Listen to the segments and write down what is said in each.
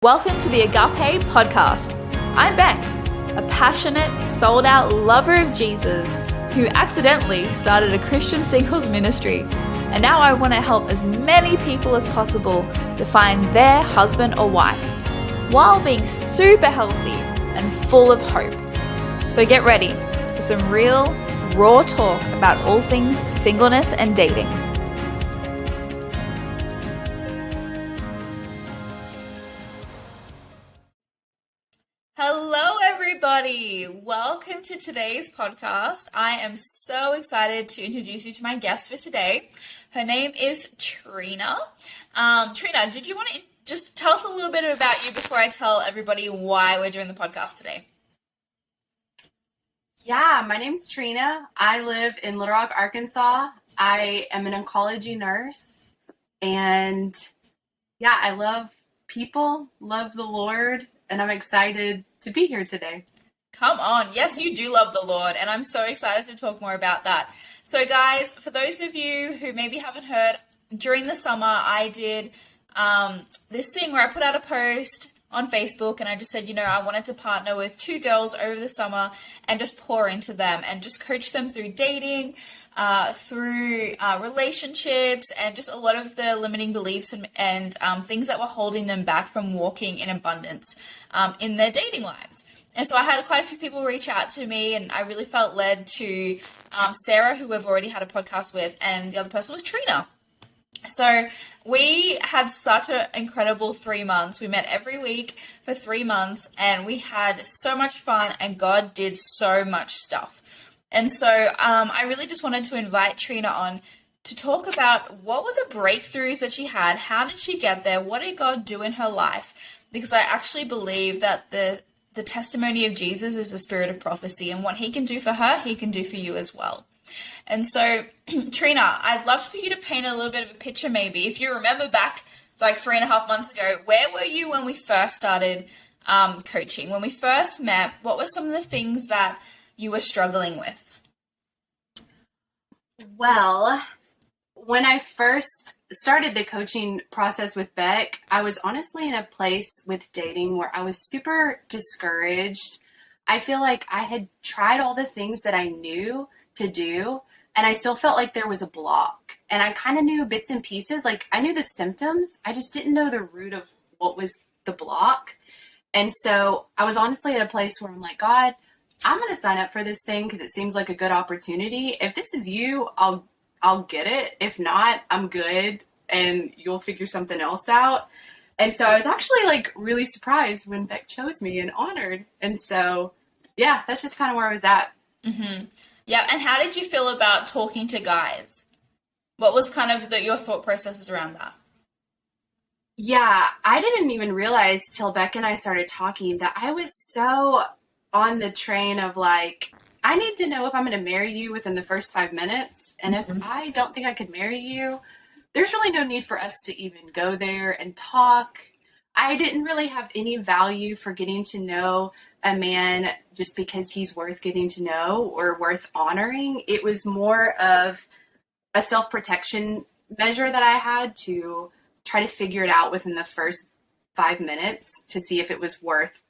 Welcome to the Agape Podcast. I'm Beck, a passionate, sold-out lover of Jesus who accidentally started a Christian singles ministry, and now I want to help as many people as possible to find their husband or wife while being super healthy and full of hope. So get ready for some real, raw talk about all things singleness and dating. Hello, everybody. Welcome to today's podcast. I am so excited to introduce you to my guest for today. Her name is Trina. Trina, did you want to just tell us a little bit about you before I tell everybody why we're doing the podcast today? Yeah, my name's Trina. I live in Little Rock, Arkansas. I am an oncology nurse. And yeah, I love people, love the Lord, and I'm excited to be here today. Come on. Yes, you do love the Lord, and I'm so excited to talk more about that. So guys, for those of you who maybe haven't heard, during the summer I did this thing where I put out a post on Facebook and I just said, I wanted to partner with two girls over the summer and just pour into them and just coach them through dating, through relationships, and just a lot of the limiting beliefs and things that were holding them back from walking in abundance in their dating lives. And so I had quite a few people reach out to me, and I really felt led to Sarah, who we've already had a podcast with, and the other person was Trina. So we had such an incredible 3 months. We met every week for 3 months, and we had so much fun, and God did so much stuff. And so I really just wanted to invite Trina on to talk about what were the breakthroughs that she had, how did she get there, what did God do in her life, because I actually believe that the testimony of Jesus is the spirit of prophecy, and what he can do for her, he can do for you as well. And so, Trina, I'd love for you to paint a little bit of a picture maybe. If you remember back like 3.5 months ago, where were you when we first started coaching? When we first met, what were some of the things that you were struggling with? Well, when I first started the coaching process with Beck, I was honestly in a place with dating where I was super discouraged. I feel like I had tried all the things that I knew to do, and I still felt like there was a block. And I kind of knew bits and pieces, like I knew the symptoms, I just didn't know the root of what was the block. And so I was honestly at a place where I'm like, God, I'm going to sign up for this thing because it seems like a good opportunity. If this is you, I'll get it. If not, I'm good, and you'll figure something else out. And so I was actually like really surprised when Beck chose me and honored. And so, yeah, that's just kind of where I was at. Mm-hmm. Yeah, and how did you feel about talking to guys? What was kind of your thought processes around that? Yeah, I didn't even realize till Beck and I started talking that I was so on the train of like, I need to know if I'm going to marry you within the first 5 minutes. And if I don't think I could marry you, there's really no need for us to even go there and talk. I didn't really have any value for getting to know a man just because he's worth getting to know or worth honoring. It was more of a self-protection measure that I had to try to figure it out within the first 5 minutes to see if it was worth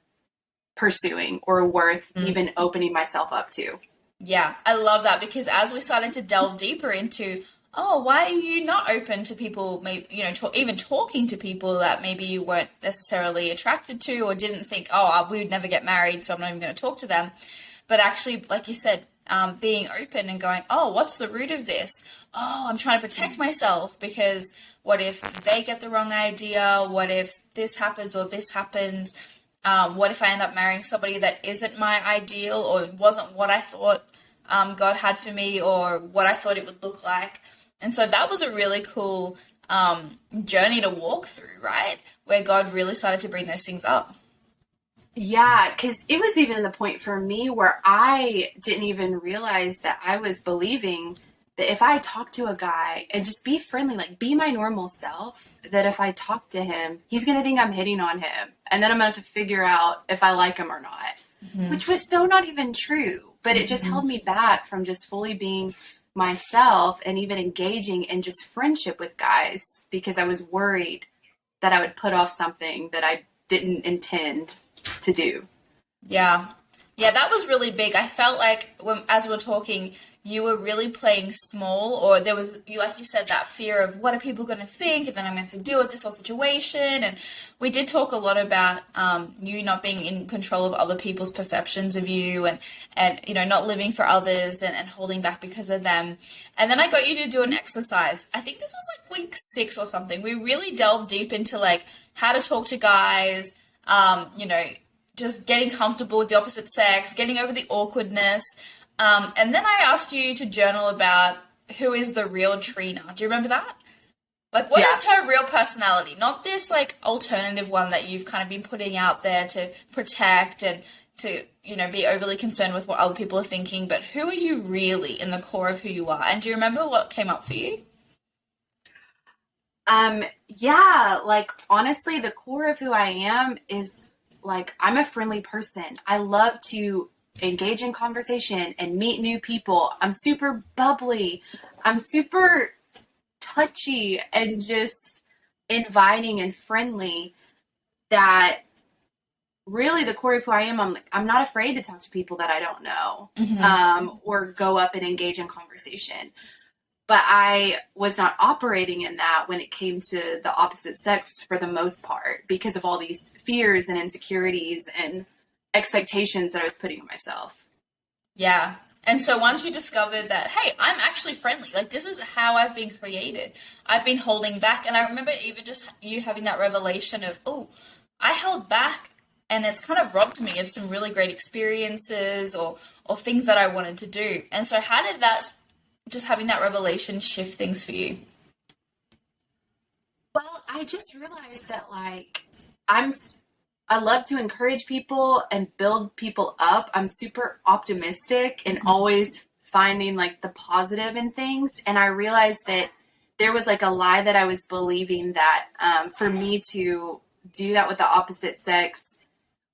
pursuing or worth even opening myself up to. Yeah, I love that, because as we started to delve deeper into, why are you not open to people, maybe, even talking to people that maybe you weren't necessarily attracted to or didn't think, we would never get married, so I'm not even going to talk to them. But actually, like you said, being open and going, what's the root of this? I'm trying to protect myself because what if they get the wrong idea? What if this happens or this happens? What if I end up marrying somebody that isn't my ideal or wasn't what I thought God had for me or what I thought it would look like? And so that was a really cool journey to walk through, right? Where God really started to bring those things up. Yeah, because it was even the point for me where I didn't even realize that I was believing that if I talk to a guy and just be friendly, like be my normal self, that if I talk to him, he's going to think I'm hitting on him. And then I'm going to have to figure out if I like him or not, which was so not even true. But it just held me back from just fully being myself and even engaging in just friendship with guys because I was worried that I would put off something that I didn't intend to do. Yeah. Yeah, that was really big. I felt like as we were talking, you were really playing small, or there was, like you said, that fear of what are people going to think, and then I'm going to have to deal with this whole situation. And we did talk a lot about you not being in control of other people's perceptions of you, and not living for others and holding back because of them. And then I got you to do an exercise. I think this was like week 6 or something. We really delved deep into like how to talk to guys, just getting comfortable with the opposite sex, getting over the awkwardness. And then I asked you to journal about who is the real Trina. Do you remember that? Like, what is her real personality? Not this, like, alternative one that you've kind of been putting out there to protect and to, be overly concerned with what other people are thinking, but who are you really in the core of who you are? And do you remember what came up for you? Yeah, like, honestly, the core of who I am is, like, I'm a friendly person. I love to engage in conversation and meet new people. I'm super bubbly. I'm super touchy and just inviting and friendly, that really the core of who I am. I'm not afraid to talk to people that I don't know, or go up and engage in conversation. But I was not operating in that when it came to the opposite sex for the most part, because of all these fears and insecurities and expectations that I was putting on myself. Yeah. And so once you discovered that, hey, I'm actually friendly, like this is how I've been created, I've been holding back. And I remember even just you having that revelation of, oh, I held back and it's kind of robbed me of some really great experiences or things that I wanted to do. And so how did that, just having that revelation, shift things for you? Well, I just realized that, like, I love to encourage people and build people up. I'm super optimistic and always finding like the positive in things. And I realized that there was like a lie that I was believing, that for me to do that with the opposite sex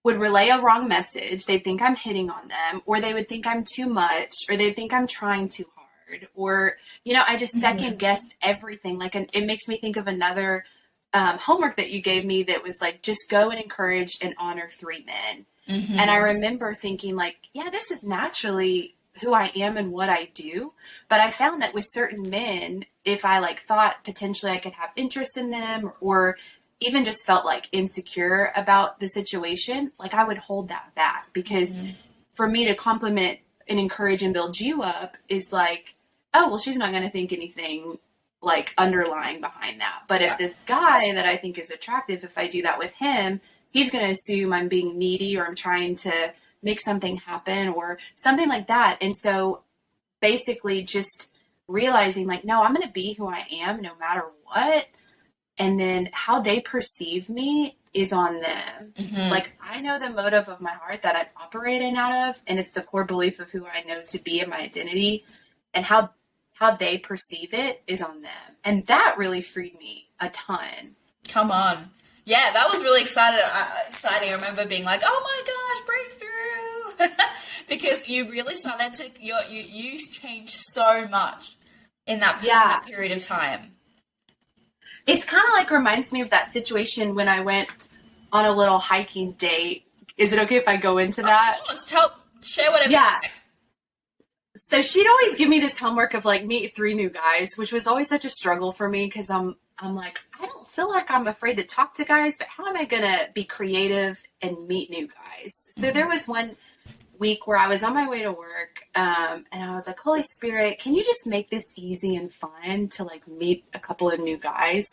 would relay a wrong message. They'd think I'm hitting on them, or they would think I'm too much, or they'd think I'm trying too hard, or, I just second guessed everything. Like, it makes me think of another homework that you gave me that was like, just go and encourage and honor 3 men. And I remember thinking like, yeah, this is naturally who I am and what I do. But I found that with certain men, if I like thought potentially I could have interest in them, or even just felt like insecure about the situation, like I would hold that back, because for me to compliment and encourage and build you up is like, oh, well, she's not going to think anything like underlying behind that. But if this guy that I think is attractive, if I do that with him, he's going to assume I'm being needy, or I'm trying to make something happen or something like that. And so basically just realizing like, no, I'm going to be who I am no matter what. And then how they perceive me is on them. Like, I know the motive of my heart that I'm operating out of, and it's the core belief of who I know to be in my identity, and how they perceive it is on them. And that really freed me a ton. Come on. Yeah, that was really exciting. I remember being like, oh my gosh, breakthrough. Because you really started to, you changed so much in that period of time. It's kind of like reminds me of that situation when I went on a little hiking date. Is it okay if I go into that? Share whatever. Yeah. So she'd always give me this homework of like, meet 3 new guys, which was always such a struggle for me, because I'm like, I don't feel like I'm afraid to talk to guys, but how am I going to be creative and meet new guys? So there was one week where I was on my way to work, and I was like, Holy Spirit, can you just make this easy and fun to like meet a couple of new guys?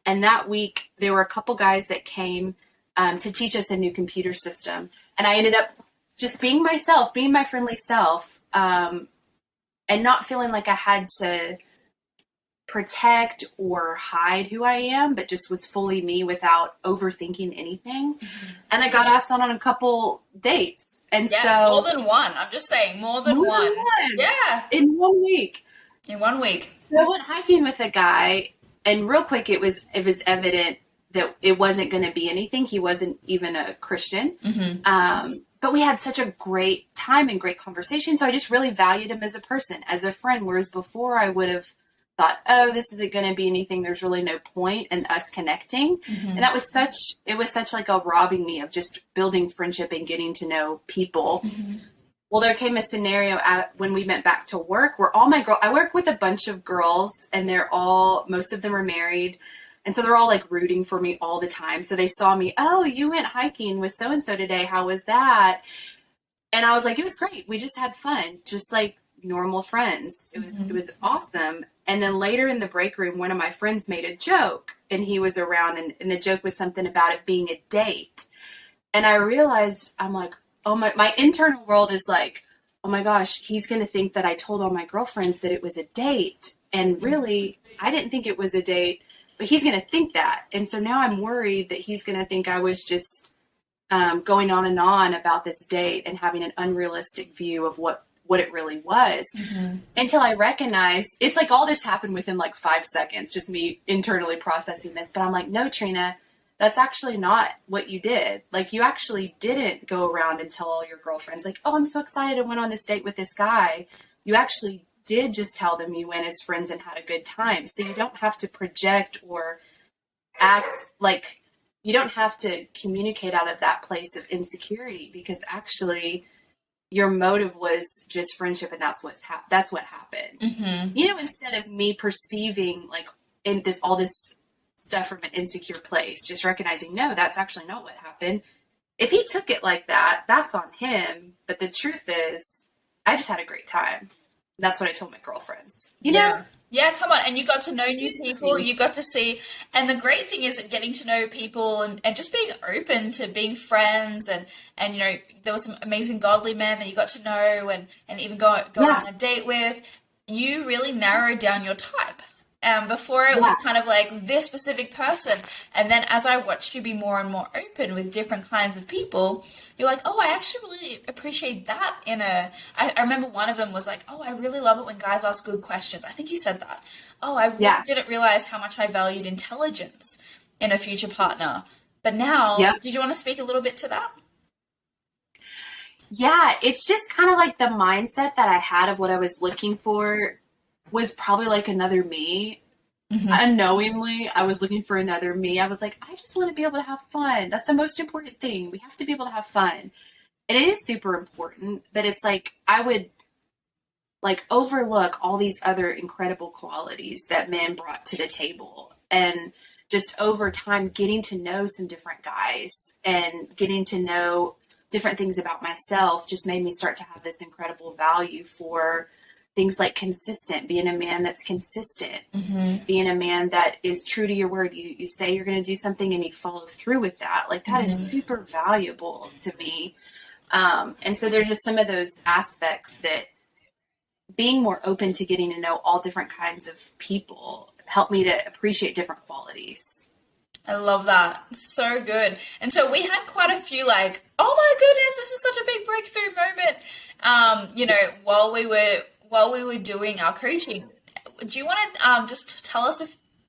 And that week there were a couple guys that came to teach us a new computer system. And I ended up just being myself, being my friendly self, and not feeling like I had to protect or hide who I am, but just was fully me without overthinking anything. And I got asked on a couple dates. And so more than one. I'm just saying, more than one. Yeah. In 1 week. In 1 week. So I went hiking with a guy, and real quick it was evident that it wasn't going to be anything. He wasn't even a Christian. But we had such a great time and great conversation. So I just really valued him as a person, as a friend. Whereas before I would have thought, oh, this isn't going to be anything. There's really no point in us connecting. And that was such like a robbing me of just building friendship and getting to know people. Well, there came a scenario when we went back to work where I work with a bunch of girls, and most of them are married. And so they're all like rooting for me all the time. So they saw me, oh, you went hiking with so-and-so today. How was that? And I was like, it was great. We just had fun, just like normal friends. It was awesome. And then later in the break room, one of my friends made a joke, and he was around, and the joke was something about it being a date. And I realized, I'm like, oh my internal world is like, oh my gosh, he's going to think that I told all my girlfriends that it was a date. And really, I didn't think it was a date, but he's going to think that. And so now I'm worried that he's going to think I was just going on and on about this date and having an unrealistic view of what it really was. Until I recognize it's like all this happened within like 5 seconds, just me internally processing this. But I'm like, no, Trina, that's actually not what you did. Like, you actually didn't go around and tell all your girlfriends, like, oh, I'm so excited I went on this date with this guy. You actually did just tell them you went as friends and had a good time. So you don't have to project or act like, you don't have to communicate out of that place of insecurity, because actually your motive was just friendship, and that's what happened. Instead of me perceiving like all this stuff from an insecure place, just recognizing, no, that's actually not what happened. If he took it like that, that's on him. But the truth is, I just had a great time. That's what I told my girlfriends. You know? Yeah, come on. And you got to know new people. You got to see. And the great thing is getting to know people and just being open to being friends. And there was some amazing godly men that you got to know and even go on a date with. You really narrowed down your type. Before it was kind of like this specific person. And then as I watched you be more and more open with different kinds of people, you're like, oh, I actually really appreciate that I remember one of them was like, oh, I really love it when guys ask good questions. I think you said that. Oh, I really didn't realize how much I valued intelligence in a future partner. But now, did you want to speak a little bit to that? Yeah, it's just kind of like the mindset that I had of what I was looking for was probably like another me. Unknowingly, I was looking for another me. I was like, I just want to be able to have fun. That's the most important thing. We have to be able to have fun. And it is super important, but it's like, I would like overlook all these other incredible qualities that men brought to the table. And just over time, getting to know some different guys and getting to know different things about myself just made me start to have this incredible value for things like being a man that's consistent, being a man that is true to your word. You say you're going to do something and you follow through with that. Like that is super valuable to me. And so there's just some of those aspects that being more open to getting to know all different kinds of people helped me to appreciate different qualities. I love that. So good. And so we had quite a few like, oh my goodness, this is such a big breakthrough moment. While we were doing our coaching. Do you want to just tell us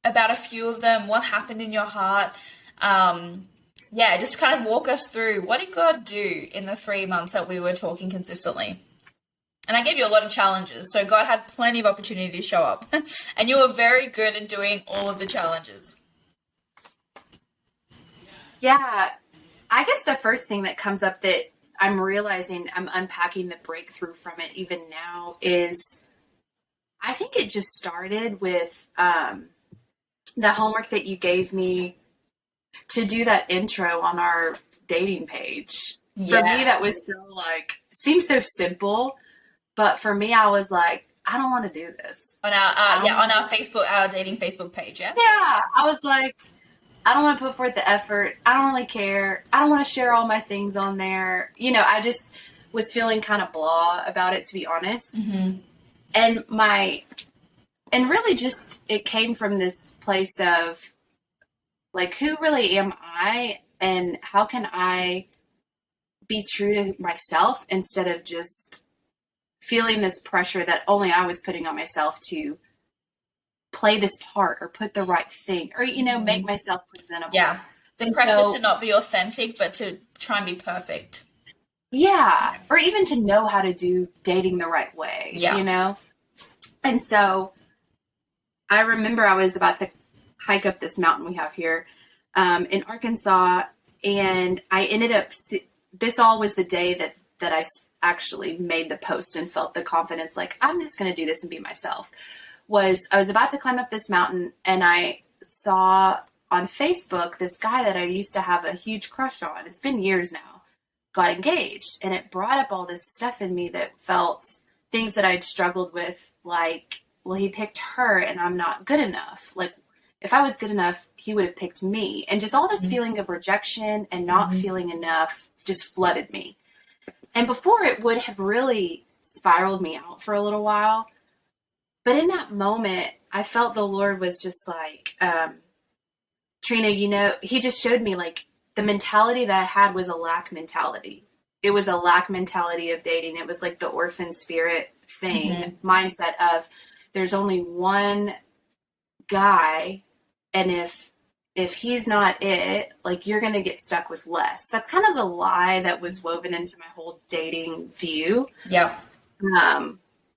about a few of them? What happened in your heart? Just kind of walk us through. What did God do in the 3 months that we were talking consistently? And I gave you a lot of challenges, so God had plenty of opportunity to show up. And you were very good at doing all of the challenges. Yeah, I guess the first thing that comes up that I'm realizing I'm unpacking the breakthrough from it even now is I think it just started with the homework that you gave me to do that intro on our dating page. Yeah. For me, that was so seems so simple, but for me, I was like, I don't want to do this. On our dating Facebook page, yeah? Yeah, I was like, I don't want to put forth the effort. I don't really care. I don't want to share all my things on there. I just was feeling kind of blah about it, to be honest. And really just, it came from this place of like, who really am I and how can I be true to myself instead of just feeling this pressure that only I was putting on myself to play this part or put the right thing or, make myself presentable. Yeah. The pressure to not be authentic, but to try and be perfect. Yeah. Or even to know how to do dating the right way, And so I remember I was about to hike up this mountain we have here in Arkansas, and I ended up. This all was the day that I actually made the post and felt the confidence, like I'm just going to do this and be myself. I was about to climb up this mountain, and I saw on Facebook this guy that I used to have a huge crush on. It's been years now. Got engaged, and it brought up all this stuff in me that felt things that I'd struggled with, like, well, he picked her and I'm not good enough. Like, if I was good enough, he would have picked me. And just all this feeling of rejection and not feeling enough just flooded me. And before, it would have really spiraled me out for a little while. But in that moment, I felt the Lord was just like, Trina, he just showed me, like, the mentality that I had was a lack mentality. It was a lack mentality of dating. It was like the orphan spirit thing, mindset of there's only one guy, and if he's not it, like, you're going to get stuck with less. That's kind of the lie that was woven into my whole dating view. Yep.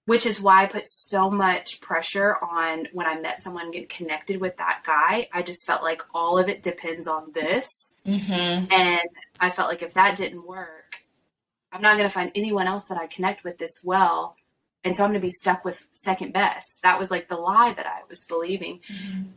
Which is why I put so much pressure on when I met someone, get connected with that guy. I just felt like all of it depends on this. And I felt like if that didn't work, I'm not going to find anyone else that I connect with this well. And so I'm going to be stuck with second best. That was like the lie that I was believing.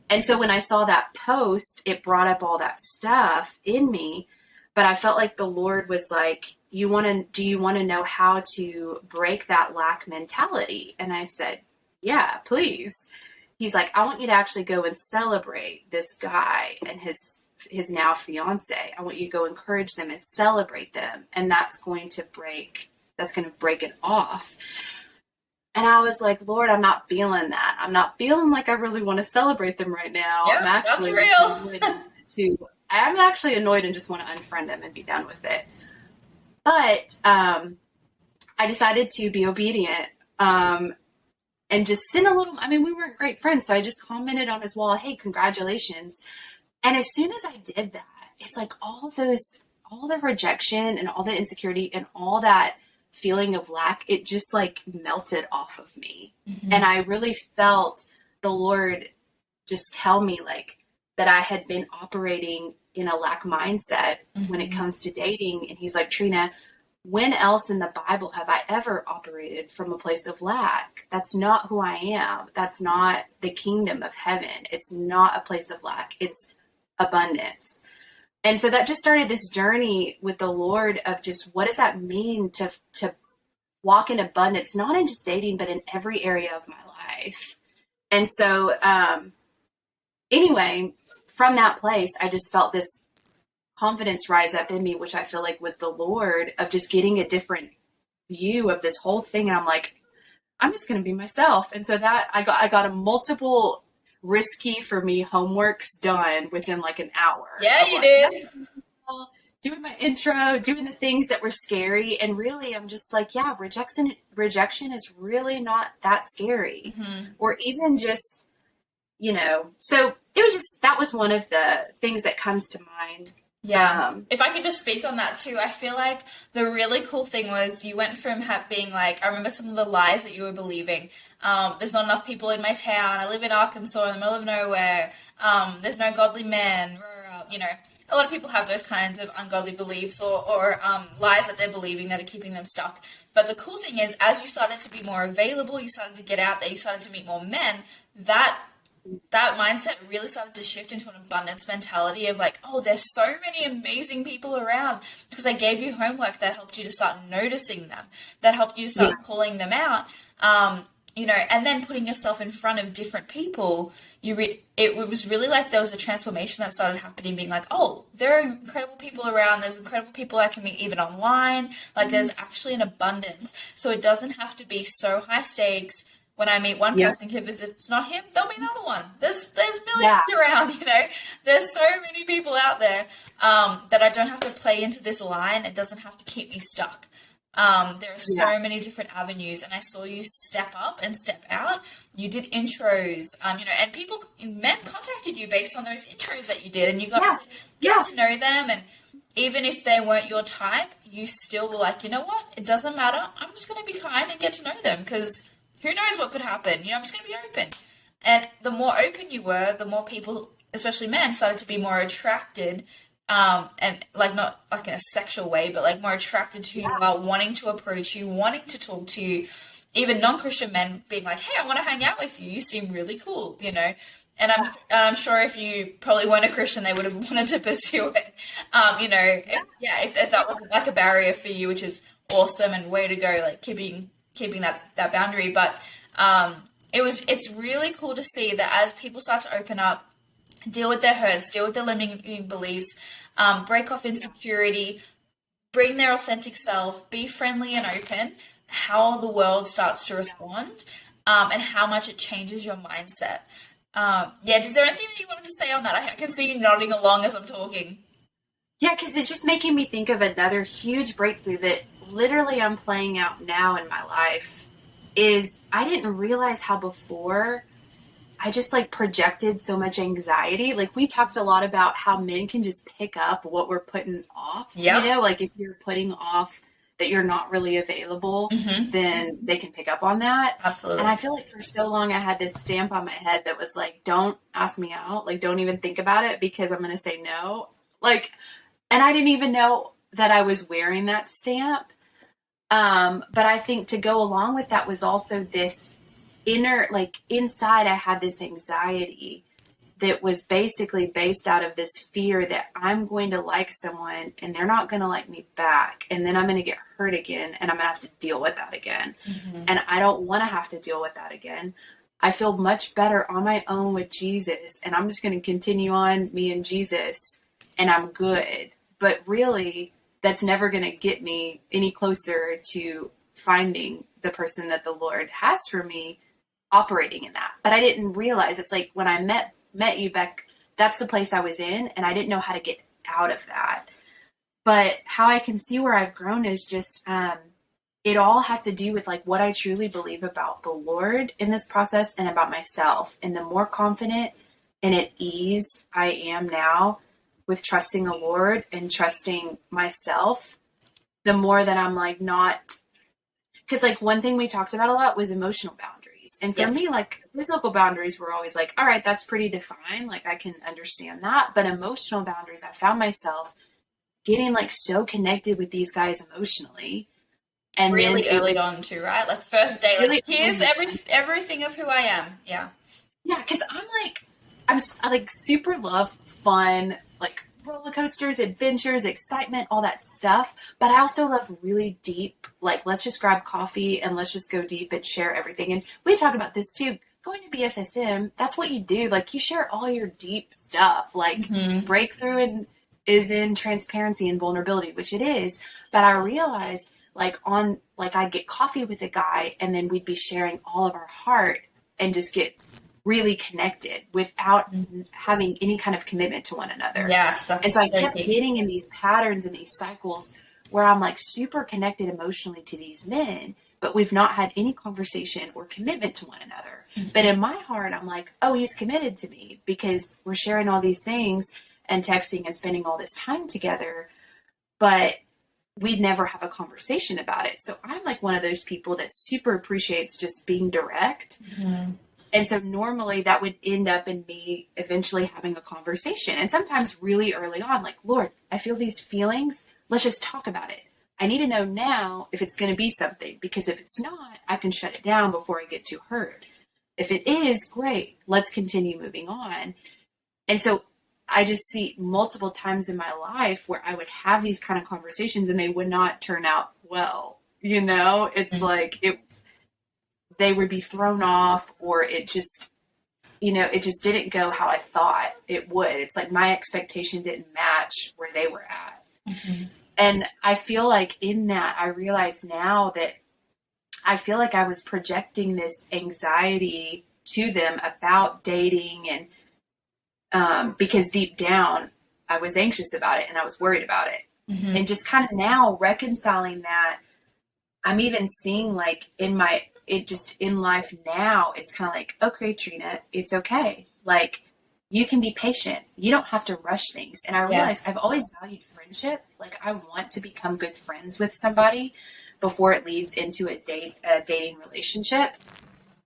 And so when I saw that post, it brought up all that stuff in me. But I felt like the Lord was like, do you want to know how to break that lack mentality? And I said, yeah, please. He's like, I want you to actually go and celebrate this guy and his now fiance. I want you to go encourage them and celebrate them. And that's going to break it off. And I was like, Lord, I'm not feeling that. I'm not feeling like I really want to celebrate them right now. Yep, that's real. I'm actually annoyed and just want to unfriend them and be done with it. But I decided to be obedient and just send a little, we weren't great friends, so I just commented on his wall, hey, congratulations. And as soon as I did that, it's like all the rejection and all the insecurity and all that feeling of lack, it just like melted off of me. And I really felt the Lord just tell me, like, that I had been operating in a lack mindset when it comes to dating. And he's like, Trina, when else in the Bible have I ever operated from a place of lack? That's not who I am. That's not the kingdom of heaven. It's not a place of lack. It's abundance. And so that just started this journey with the Lord of just, what does that mean to walk in abundance, not in just dating, but in every area of my life. And so, anyway, from that place, I just felt this confidence rise up in me, which I feel like was the Lord, of just getting a different view of this whole thing. And I'm like, I'm just going to be myself. And so that I got a multiple risky for me homeworks done within like an hour. Yeah, you did. Doing my intro, doing the things that were scary. And really, I'm just like, yeah, rejection is really not that scary. Or even just, so it was just, that was one of the things that comes to mind. Yeah. If I could just speak on that too, I feel like the really cool thing was you went from being like, I remember some of the lies that you were believing. There's not enough people in my town. I live in Arkansas in the middle of nowhere. There's no godly men. A lot of people have those kinds of ungodly beliefs or lies that they're believing that are keeping them stuck. But the cool thing is, as you started to be more available, you started to get out there, you started to meet more men, that mindset really started to shift into an abundance mentality of like, oh, there's so many amazing people around, because I gave you homework that helped you to start noticing them, that helped you to start calling them out, and then putting yourself in front of different people. It was really like there was a transformation that started happening, being like, oh, there are incredible people around. There's incredible people I can meet even online. Like there's actually an abundance. So it doesn't have to be so high stakes. When I meet one person, if it's not him, there'll be another one. There's millions around, There's so many people out there that I don't have to play into this line. It doesn't have to keep me stuck. There are so many different avenues, and I saw you step up and step out. You did intros, and men contacted you based on those intros that you did, and you got to know them. And even if they weren't your type, you still were like, you know what? It doesn't matter. I'm just going to be kind and get to know them, because who knows what could happen? I'm just going to be open. And the more open you were, the more people, especially men, started to be more attracted, and like not like in a sexual way, but like more attracted to who you are, wanting to approach you, wanting to talk to you. Even non-Christian men being like, "Hey, I want to hang out with you. You seem really cool," you know. And I'm sure if you probably weren't a Christian, they would have wanted to pursue it. If that wasn't like a barrier for you, which is awesome and way to go, like keeping that boundary. But it's really cool to see that as people start to open up, deal with their hurts, deal with their limiting beliefs, break off insecurity, bring their authentic self, be friendly and open, how the world starts to respond, and how much it changes your mindset. Is there anything that you wanted to say on that? I can see you nodding along as I'm talking. Yeah, because it's just making me think of another huge breakthrough that literally I'm playing out now in my life. Is I didn't realize how before I just like projected so much anxiety. Like we talked a lot about how men can just pick up what we're putting off. Yep. You know, like if you're putting off that you're not really available, then they can pick up on that. Absolutely. And I feel like for so long I had this stamp on my head that was like, don't ask me out. Like, don't even think about it because I'm going to say no. Like, and I didn't even know that I was wearing that stamp. But I think to go along with that was also this inner, like inside I had this anxiety that was basically based out of this fear that I'm going to like someone and they're not going to like me back. And then I'm going to get hurt again and I'm going to have to deal with that again. And I don't want to have to deal with that again. I feel much better on my own with Jesus and I'm just going to continue on me and Jesus and I'm good. But really, that's never going to get me any closer to finding the person that the Lord has for me operating in that. But I didn't realize it's like when I met you, Beck, that's the place I was in and I didn't know how to get out of that. But how I can see where I've grown is just it all has to do with like what I truly believe about the Lord in this process and about myself. And the more confident and at ease I am now with trusting the Lord and trusting myself, the more that I'm like not, because like one thing we talked about a lot was emotional boundaries. And for me, like physical boundaries were always like, all right, that's pretty defined. Like I can understand that. But emotional boundaries, I found myself getting like so connected with these guys emotionally. And really then early on too, right? Like first day, like here's everything of who I am. Yeah. Yeah, because I like super love fun, like roller coasters, adventures, excitement, all that stuff. But I also love really deep, like let's just grab coffee and let's just go deep and share everything. And we talked about this too. Going to BSSM, that's what you do. Like you share all your deep stuff. Like breakthrough is in transparency and vulnerability, which it is. But I realized I'd get coffee with a guy and then we'd be sharing all of our heart and just get really connected without having any kind of commitment to one another. Yes. And so I kept getting in these patterns and these cycles where I'm like super connected emotionally to these men, but we've not had any conversation or commitment to one another. But in my heart, I'm like, oh, he's committed to me because we're sharing all these things and texting and spending all this time together. But we'd never have a conversation about it. So I'm like one of those people that super appreciates just being direct. And so normally that would end up in me eventually having a conversation. And sometimes really early on, like, Lord, I feel these feelings. Let's just talk about it. I need to know now if it's going to be something, because if it's not, I can shut it down before I get too hurt. If it is, great. Let's continue moving on. And so I just see multiple times in my life where I would have these kind of conversations and they would not turn out well. You know, it's like they would be thrown off, or it just didn't go how I thought it would. It's like my expectation didn't match where they were at. And I feel like in that, I realize now that I feel like I was projecting this anxiety to them about dating, and because deep down I was anxious about it and I was worried about it. And just kind of now reconciling that, I'm even seeing like in life now, it's kind of like, okay, Trina, it's okay. Like you can be patient. You don't have to rush things. And I realized I've always valued friendship. Like I want to become good friends with somebody before it leads into a dating relationship.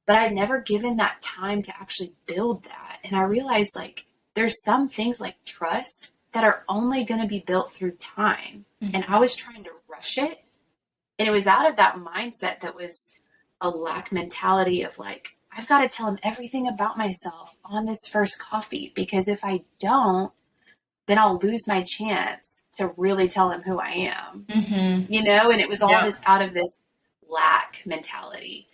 but I'd never given that time to actually build that. And I realized like there's some things like trust that are only going to be built through time. Mm-hmm. And I was trying to rush it. And it was out of that mindset that was a lack mentality of like, I've got to tell him everything about myself on this first coffee, because if I don't, then I'll lose my chance to really tell him who I am, mm-hmm. you know? And it was all this out of this lack mentality.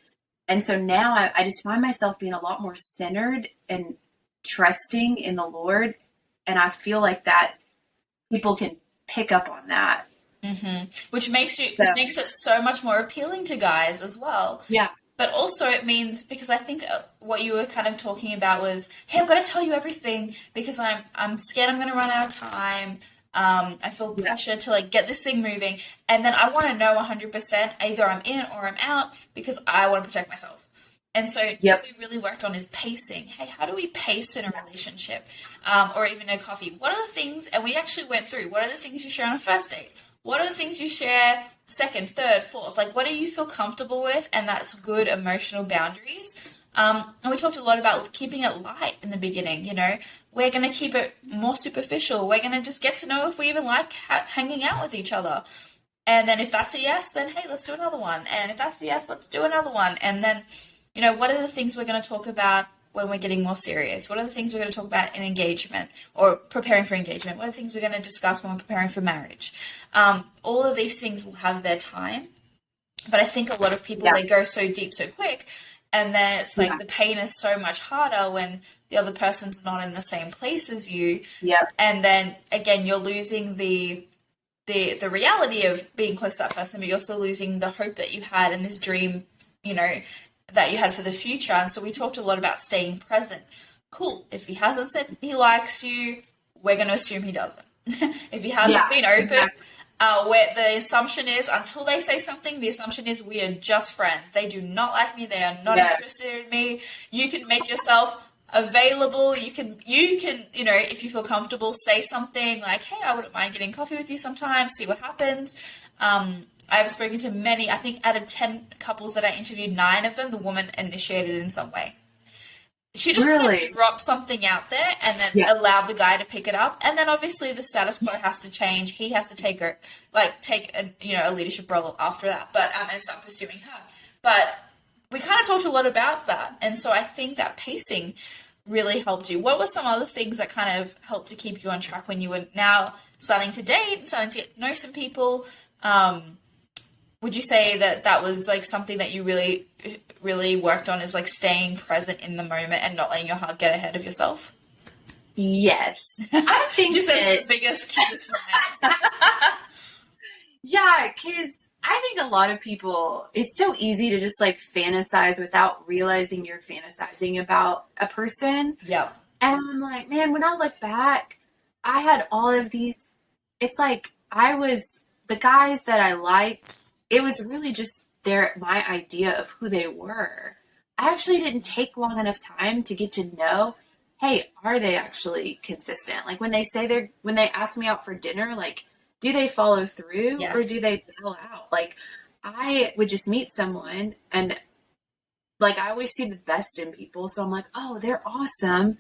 And so now I just find myself being a lot more centered and trusting in the Lord. And I feel like that people can pick up on that. Mm-hmm. Which makes it so much more appealing to guys as well. Yeah. But also it means, because I think what you were kind of talking about was, hey, I've got to tell you everything because I'm scared I'm going to run out of time. I feel pressure to like get this thing moving. And then I want to know 100% either I'm in or I'm out because I want to protect myself. And so what we really worked on is pacing. Hey, how do we pace in a relationship or even a coffee? What are the things, and we actually went through, what are the things you share on a first date? What are the things you share second, third, fourth? Like, what do you feel comfortable with? And that's good emotional boundaries. And we talked a lot about keeping it light in the beginning. You know, we're going to keep it more superficial. We're going to just get to know if we even like hanging out with each other. And then if that's a yes, then hey, let's do another one. And if that's a yes, let's do another one. And then, you know, what are the things we're going to talk about when we're getting more serious? What are the things we're going to talk about in engagement or preparing for engagement? What are the things we're going to discuss when we're preparing for marriage? All of these things will have their time. But I think a lot of people, they go so deep so quick. And then it's like the pain is so much harder when the other person's not in the same place as you. Yeah. And then, again, you're losing the reality of being close to that person, but you're also losing the hope that you had and this dream, you know, that you had for the future. And so we talked a lot about staying present. Cool. If he hasn't said he likes you, we're going to assume he doesn't. If he hasn't been open, where the assumption is until they say something, the assumption is we are just friends. They do not like me. They are not interested in me. You can make yourself available. You can, you know, if you feel comfortable, say something like, hey, I wouldn't mind getting coffee with you sometime, see what happens. I've spoken to many, I think out of 10 couples that I interviewed, 9 of them, the woman initiated in some way. She just kind of dropped something out there and then allowed the guy to pick it up. And then obviously the status quo has to change. He has to take a leadership role after that, but and start pursuing her. But we kind of talked a lot about that. And so I think that pacing really helped you. What were some other things that kind of helped to keep you on track when you were now starting to date and starting to get to know some people? Would you say that was like something that you really, really worked on, is like staying present in the moment and not letting your heart get ahead of yourself? Yes. I think just the biggest, cutest smile. Yeah, because I think a lot of people, it's so easy to just like fantasize without realizing you're fantasizing about a person. Yeah. And I'm like, man, when I look back, I had all of these, it's like the guys that I liked, it was really just my idea of who they were. I actually didn't take long enough time to get to know, hey, are they actually consistent? Like when they ask me out for dinner, like, do they follow through or do they bail out? Like I would just meet someone and like, I always see the best in people. So I'm like, oh, they're awesome.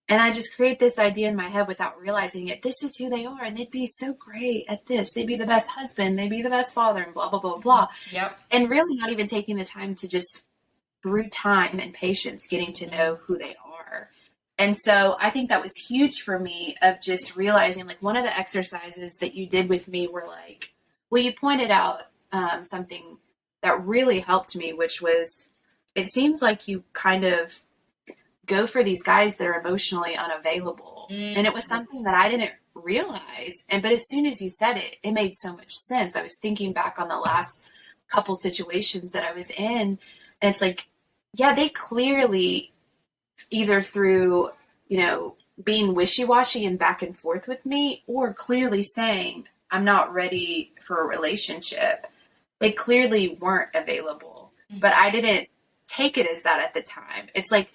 And I just create this idea in my head without realizing it. This is who they are. And they'd be so great at this. They'd be the best husband. They'd be the best father and blah, blah, blah, blah. Yep. And really not even taking the time to just, through time and patience, getting to know who they are. And so I think that was huge for me, of just realizing, like, one of the exercises that you did with me were like, well, you pointed out something that really helped me, which was, it seems like you kind of go for these guys that are emotionally unavailable. And it was something that I didn't realize. But as soon as you said it, it made so much sense. I was thinking back on the last couple situations that I was in, and it's like, yeah, they clearly, either through, you know, being wishy-washy and back and forth with me, or clearly saying, I'm not ready for a relationship. They clearly weren't available, but I didn't take it as that at the time. It's like,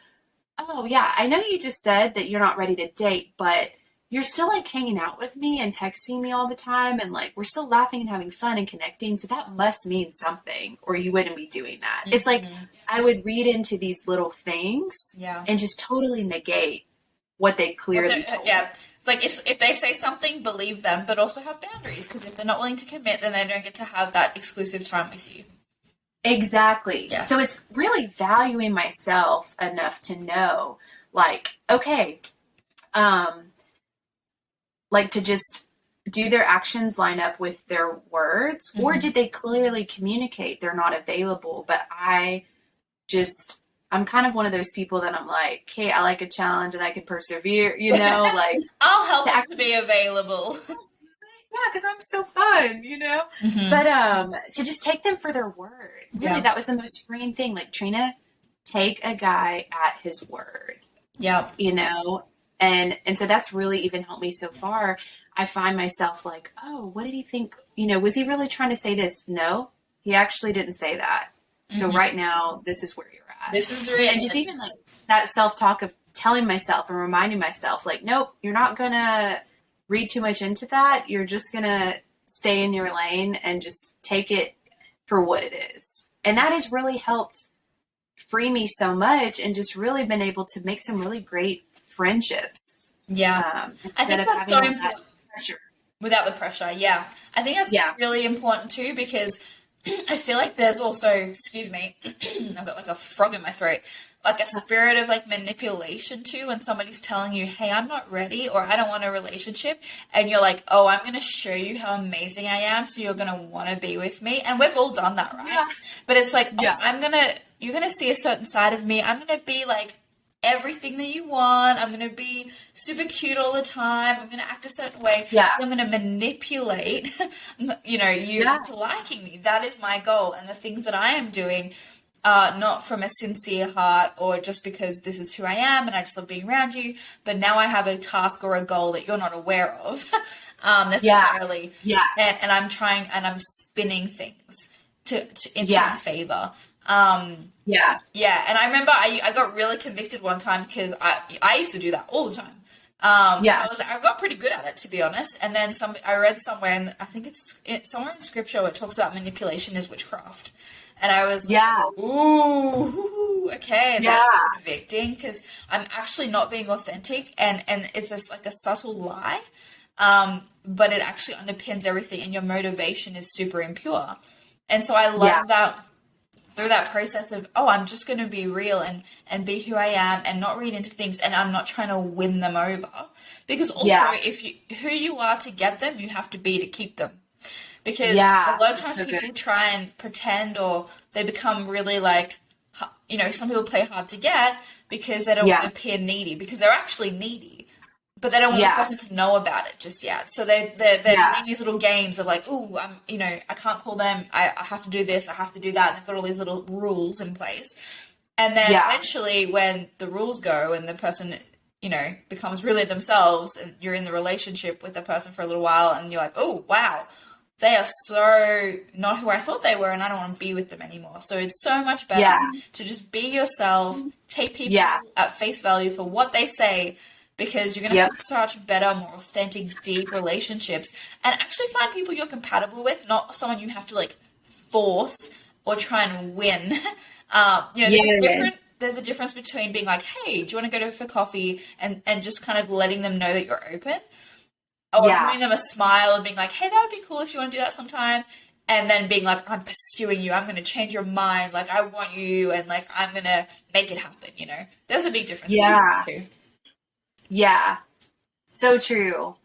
oh yeah, I know you just said that you're not ready to date, but you're still like hanging out with me and texting me all the time. And like, we're still laughing and having fun and connecting. So that must mean something, or you wouldn't be doing that. It's like, I would read into these little things and just totally negate what they clearly told me. It's like if they say something, believe them, but also have boundaries, because if they're not willing to commit, then they don't get to have that exclusive time with you. Exactly. Yeah. So it's really valuing myself enough to know, like, okay, like to just do their actions line up with their words, or did they clearly communicate they're not available? But I'm kind of one of those people that I'm like, hey, I like a challenge and I can persevere, you know, like I'll help them to be available. Yeah, because I'm so fun, you know? But to just take them for their word. Really, that was the most freeing thing. Like, Trina, take a guy at his word. Yeah. You know? And so that's really even helped me so far. I find myself like, oh, what did he think? You know, was he really trying to say this? No, he actually didn't say that. So right now, this is where you're at. This is really... And just even like that self-talk of telling myself and reminding myself, like, nope, you're not going to read too much into that. You're just going to stay in your lane and just take it for what it is. And that has really helped free me so much, and just really been able to make some really great friendships. Yeah. I think that's so important. Pressure. Without the pressure. Yeah. I think that's really important too, because I feel like there's also, excuse me, I've got like a frog in my throat, like a spirit of like manipulation too, when somebody's telling you, hey, I'm not ready, or I don't want a relationship, and you're like, oh, I'm going to show you how amazing I am, so you're going to want to be with me. And we've all done that, right? Yeah. But it's like, oh, you're going to see a certain side of me. I'm going to be like everything that you want. I'm going to be super cute all the time. I'm going to act a certain way. Yeah. So I'm going to manipulate, you know, you into liking me. That is my goal. And the things that I am doing are not from a sincere heart, or just because this is who I am and I just love being around you. But now I have a task or a goal that you're not aware of necessarily. Yeah. And I'm trying, and I'm spinning things into my favor. Yeah. And I remember I got really convicted one time, because I used to do that all the time. I got pretty good at it, to be honest. And then I read somewhere, and I think it's somewhere in scripture where it talks about manipulation is witchcraft. And I was like, ooh, okay, that's convicting, because I'm actually not being authentic, and it's just like a subtle lie. But it actually underpins everything, and your motivation is super impure. And so I love that. Through that process of, oh, I'm just going to be real and be who I am, and not read into things, and I'm not trying to win them over. Because also, who you are to get them, you have to be to keep them. Because a lot of times people try and pretend, or they become really like, you know, some people play hard to get because they don't want to appear needy, because they're actually needy. But they don't want the person to know about it just yet. So they're playing these little games of like, ooh, you know, I can't call them. I have to do this. I have to do that. And they've got all these little rules in place. And then eventually, when the rules go and the person, you know, becomes really themselves, and you're in the relationship with the person for a little while, and you're like, oh, wow, they are so not who I thought they were, and I don't want to be with them anymore. So it's so much better to just be yourself, take people at face value for what they say, because you're going to have such better, more authentic, deep relationships, and actually find people you're compatible with, not someone you have to like force or try and win. You know, there's a difference between being like, hey, do you want to go for coffee, and just kind of letting them know that you're open, or giving them a smile and being like, hey, that would be cool if you want to do that sometime. And then being like, I'm pursuing you. I'm going to change your mind. Like, I want you, and like, I'm going to make it happen. You know, there's a big difference. Yeah. Between the two. Yeah, so true.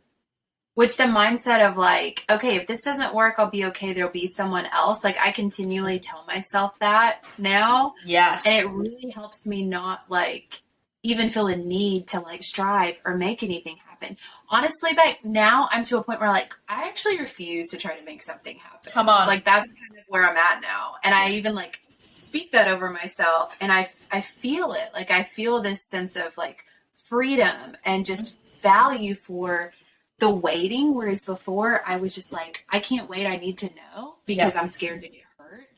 Which the mindset of like, okay, if this doesn't work, I'll be okay. There'll be someone else. Like, I continually tell myself that now. Yes. And it really helps me not like even feel a need to like strive or make anything happen. Honestly, Beck, now I'm to a point where like, I actually refuse to try to make something happen. Come on. Like, that's kind of where I'm at now. And I even like speak that over myself, and I feel it. Like, I feel this sense of like freedom and just value for the waiting, whereas before I was just like, I can't wait, I need to know, because I'm scared to get hurt,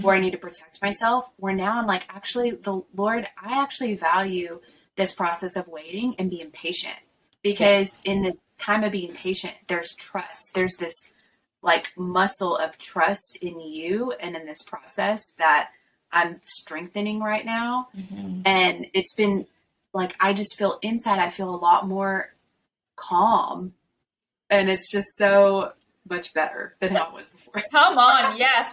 or I need to protect myself. Where now I'm like, actually, the Lord, I actually value this process of waiting and being patient, because in this time of being patient, there's trust. There's this like muscle of trust in you and in this process that I'm strengthening right now. And it's been like, I just feel inside, I feel a lot more calm, and it's just so much better than how it was before. Come on, yes,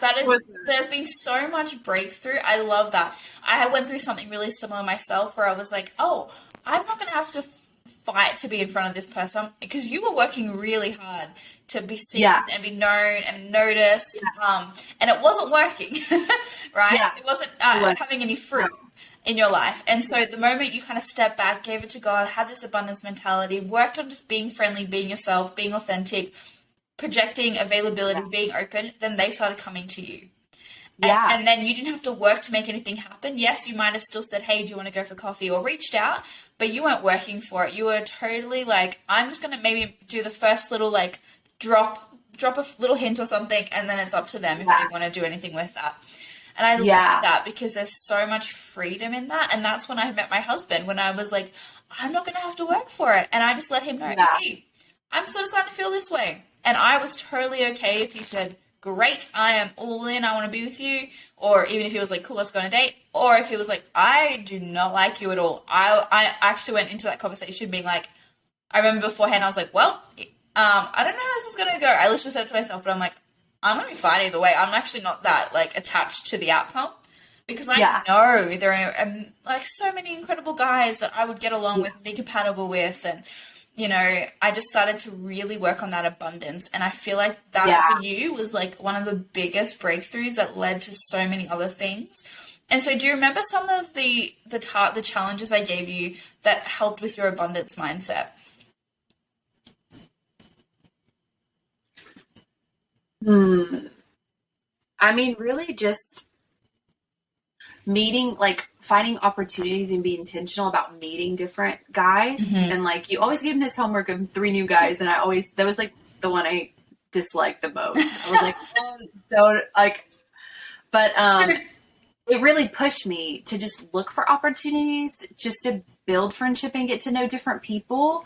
there's been so much breakthrough. I love that. I went through something really similar myself where I was like, oh, I'm not going to have to fight to be in front of this person, because you were working really hard to be seen and be known and noticed, and it wasn't working, right? It wasn't having any fruit in your life. And so the moment you kind of stepped back, gave it to God, had this abundance mentality, worked on just being friendly, being yourself, being authentic, projecting availability, being open, then they started coming to you. And then you didn't have to work to make anything happen. Yes, you might have still said, hey, do you want to go for coffee, or reached out, but you weren't working for it. You were totally like, I'm just going to maybe do the first little like drop a little hint or something, and then it's up to them if they want to do anything with that. And I love that, because there's so much freedom in that. And that's when I met my husband, when I was like, I'm not going to have to work for it. And I just let him know, hey, I'm sort of starting to feel this way. And I was totally okay if he said, great, I am all in, I want to be with you. Or even if he was like, cool, let's go on a date. Or if he was like, I do not like you at all. I actually went into that conversation being like, I remember beforehand, I was like, well, I don't know how this is going to go. I literally said to myself, but I'm like, I'm going to be fine either way. I'm actually not that like attached to the outcome, because I know there are like so many incredible guys that I would get along with and be compatible with. And, you know, I just started to really work on that abundance. And I feel like that for you was like one of the biggest breakthroughs that led to so many other things. And so do you remember some of the challenges I gave you that helped with your abundance mindset? I mean, really just meeting, like finding opportunities and be intentional about meeting different guys. And like, you always give them this homework of 3 new guys. And that was like the one I disliked the most. I was like, oh, this is so like, but, it really pushed me to just look for opportunities, just to build friendship and get to know different people,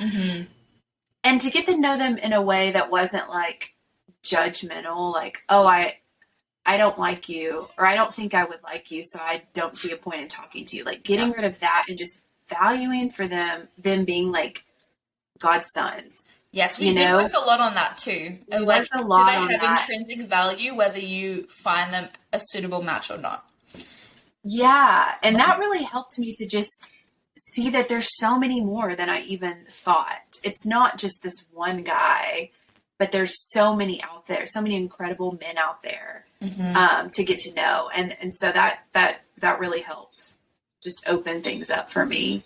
and to get to know them in a way that wasn't like judgmental, like, oh, I don't like you, or I don't think I would like you, so I don't see a point in talking to you. Like getting rid of that and just valuing for them being like God's sons. Yes, we did work a lot on that too. We like, worked a lot do on they have that. intrinsic value, whether you find them a suitable match or not? Yeah, and that really helped me to just see that there's so many more than I even thought. It's not just this one guy, but there's so many out there, so many incredible men out there to get to know. And so that really helped just open things up for me.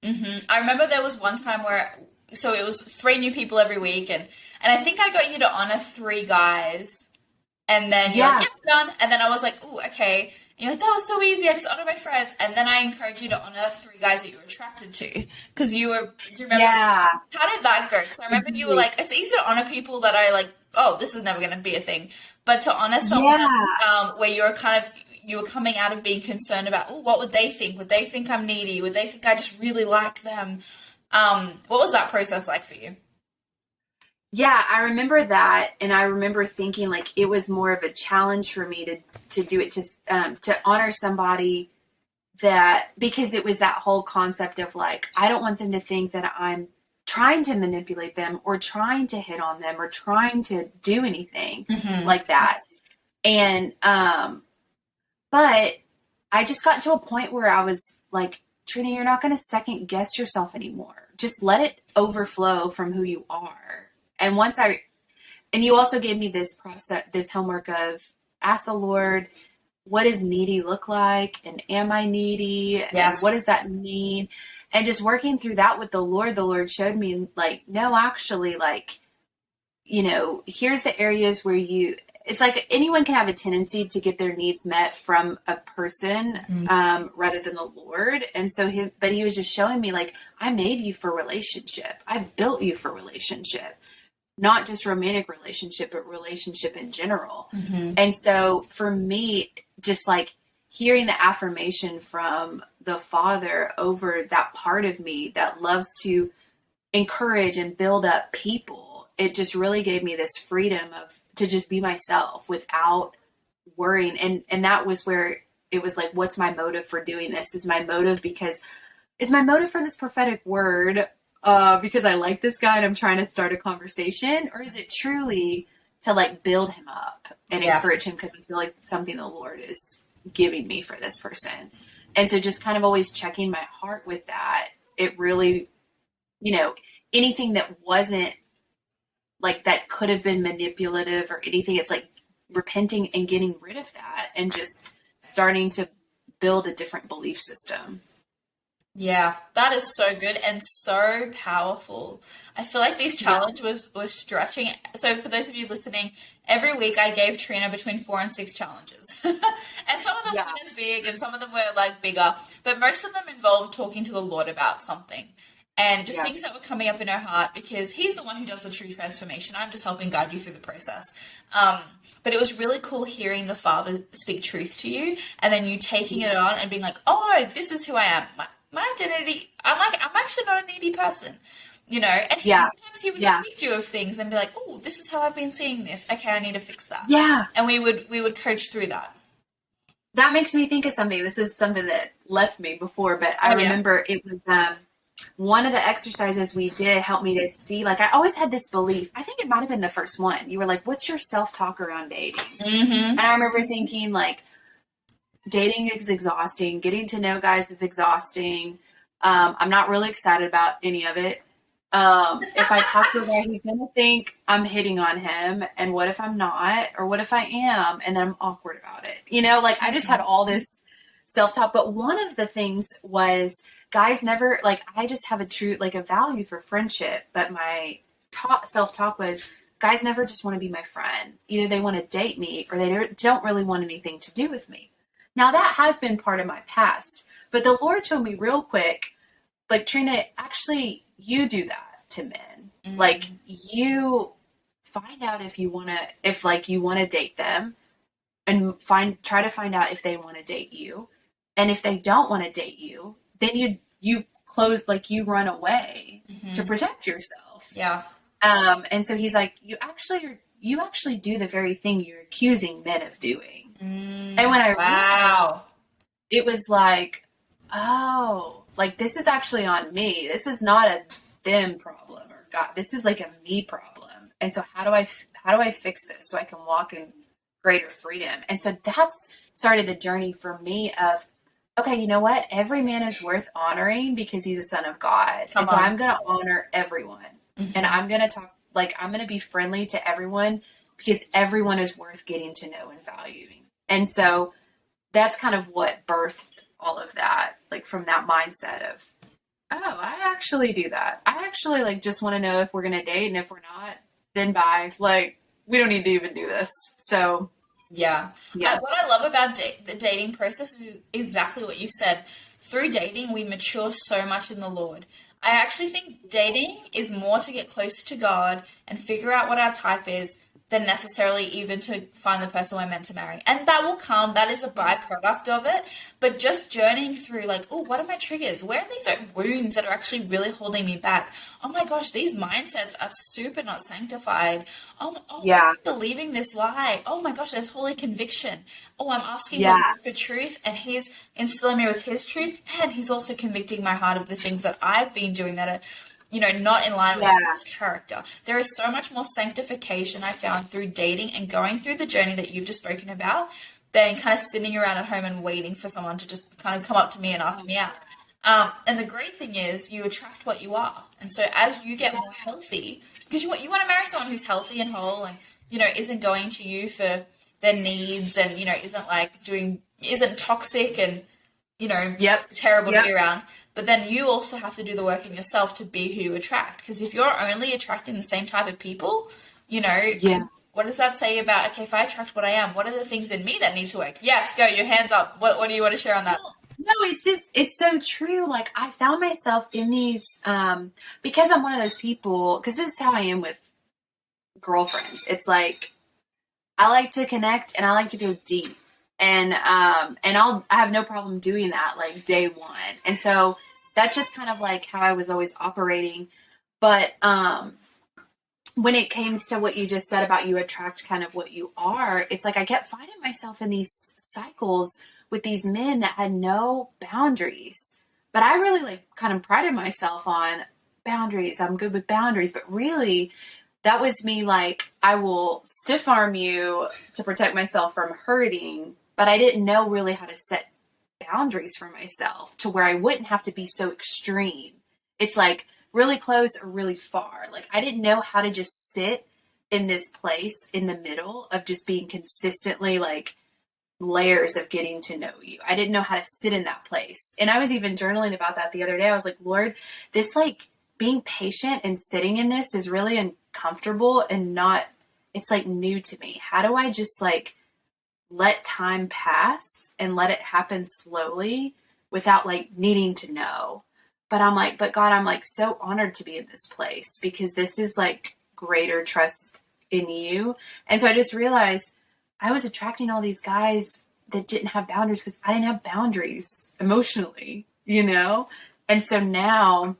I remember there was one time where, so it was 3 new people every week. And I think I got you to honor 3 guys. And then you're like, yep, done. And then I was like, ooh, okay. And you're like, that was so easy. I just honor my friends. And then I encouraged you to honor 3 guys that you were attracted to. Because you were, do you remember? Yeah. How did that go? Because I remember you were like, it's easy to honor people that I like, oh, this is never going to be a thing. But to honor someone where you were coming out of being concerned about, oh, what would they think? Would they think I'm needy? Would they think I just really like them? What was that process like for you? Yeah, I remember that, and I remember thinking like it was more of a challenge for me to do it, to honor somebody, that because it was that whole concept of like, I don't want them to think that I'm trying to manipulate them or trying to hit on them or trying to do anything like that. And but I just got to a point where I was like, Trina, you're not going to second guess yourself anymore. Just let it overflow from who you are. And and you also gave me this process, this homework of ask the Lord, what does needy look like? And am I needy? Yes. And what does that mean? And just working through that with the Lord showed me like, no, actually, like, you know, here's the areas where it's like anyone can have a tendency to get their needs met from a person rather than the Lord. And so he was just showing me like, I made you for relationship. I built you for relationship. Not just romantic relationship, but relationship in general. And so for me, just like hearing the affirmation from the Father over that part of me that loves to encourage and build up people, it just really gave me this freedom of to just be myself without worrying. And that was where it was like, what's my motive for doing this? Is my motive for this prophetic word because I like this guy and I'm trying to start a conversation, or is it truly to like build him up and encourage him because I feel like it's something the Lord is giving me for this person? And so just kind of always checking my heart with that. It really, anything that wasn't like that could have been manipulative or anything, it's like repenting and getting rid of that and just starting to build a different belief system. Yeah, that is so good and so powerful. I feel like this challenge was stretching. So for those of you listening, every week I gave Trina between 4 and 6 challenges. And some of them weren't as big and some of them were like bigger, but most of them involved talking to the Lord about something and just things that were coming up in her heart, because he's the one who does the true transformation. I'm just helping guide you through the process. But it was really cool hearing the Father speak truth to you and then you taking it on and being like, oh no, this is who I am. My identity, I'm actually not a needy person, and sometimes he would convict you of things and be like, oh, this is how I've been seeing this. Okay, I need to fix that. Yeah. And we would coach through that. That makes me think of something. This is something that left me before, but I remember it was one of the exercises we did helped me to see, like, I always had this belief. I think it might have been the first one. You were like, what's your self-talk around dating? Mm-hmm. And I remember thinking, like, dating is exhausting. Getting to know guys is exhausting. I'm not really excited about any of it. If I talk to a guy, he's going to think I'm hitting on him. And what if I'm not? Or what if I am? And then I'm awkward about it. Like I just had all this self-talk. But one of the things was guys never, like, I just have a value for friendship. But my self-talk was guys never just want to be my friend. Either they want to date me or they don't really want anything to do with me. Now that has been part of my past, but the Lord showed me real quick, like, Trina, actually you do that to men. Mm-hmm. Like, you find out if you want to date them and try to find out if they want to date you. And if they don't want to date you, then you close, like, you run away to protect yourself. Yeah. And so he's like, you actually do the very thing you're accusing men of doing. And when I realized, it was like, oh, like, this is actually on me. This is not a them problem, or God, this is like a me problem. And so how do I fix this so I can walk in greater freedom? And so that's started the journey for me of, okay, you know what? Every man is worth honoring because he's a son of God. So I'm going to honor everyone. Mm-hmm. And I'm going to I'm going to be friendly to everyone because everyone is worth getting to know and valuing. And so that's kind of what birthed all of that, like, from that mindset of, oh, I actually do that. I actually, like, just want to know if we're going to date, and if we're not, then bye. Like, we don't need to even do this. So, yeah. What I love about the dating process is exactly what you said. Through dating, we mature so much in the Lord. I actually think dating is more to get closer to God and figure out what our type is than necessarily even to find the person we're meant to marry. And that will come. That is a byproduct of it. But just journeying through, like, oh, what are my triggers? Where are these wounds that are actually really holding me back? Oh my gosh, these mindsets are super not sanctified. I'm believing this lie. Oh my gosh, there's holy conviction. Oh, I'm asking him for truth, and he's instilling me with his truth, and he's also convicting my heart of the things that I've been doing that are, not in line with his character. There is so much more sanctification I found through dating and going through the journey that you've just spoken about than kind of sitting around at home and waiting for someone to just kind of come up to me and ask me out. And the great thing is you attract what you are. And so as you get more healthy, because you want to marry someone who's healthy and whole and, isn't going to you for their needs and, isn't toxic and, terrible to be around. But then you also have to do the work in yourself to be who you attract. Because if you're only attracting the same type of people, what does that say about, okay, if I attract what I am, what are the things in me that need to work? Yes, go, your hands up. What do you want to share on that? No, it's so true. Like, I found myself in these, because I'm one of those people, because this is how I am with girlfriends. It's like, I like to connect and I like to go deep. And I have no problem doing that, like, day one. And so that's just kind of like how I was always operating. But when it comes to what you just said about you attract kind of what you are, it's like I kept finding myself in these cycles with these men that had no boundaries. But I really like kind of prided myself on boundaries. I'm good with boundaries. But really, that was me like, I will stiff arm you to protect myself from hurting. But I didn't know really how to set boundaries for myself to where I wouldn't have to be so extreme. It's like really close or really far. Like I didn't know how to just sit in this place in the middle of just being consistently like layers of getting to know you. I didn't know how to sit in that place. And I was even journaling about that the other day. I was like, Lord, this like being patient and sitting in this is really uncomfortable and not, it's like new to me. How do I just like let time pass and let it happen slowly without like needing to know? But I'm like, but God, I'm like so honored to be in this place because this is like greater trust in you. And so I just realized I was attracting all these guys that didn't have boundaries because I didn't have boundaries emotionally, you know? And so now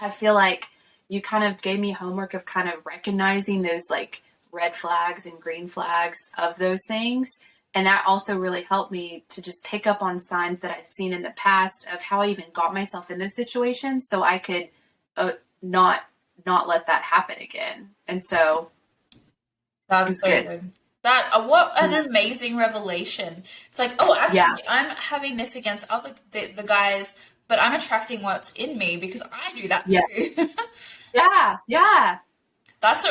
I feel like you kind of gave me homework of kind of recognizing those like red flags and green flags of those things. And that also really helped me to just pick up on signs that I'd seen in the past of how I even got myself in those situations so I could not let that happen again. And so it was That's so good. good. That what an amazing revelation. It's like, oh, actually, Yeah. I'm having this against other the guys, but I'm attracting what's in me because I do that Yeah. too. Yeah. Yeah. That's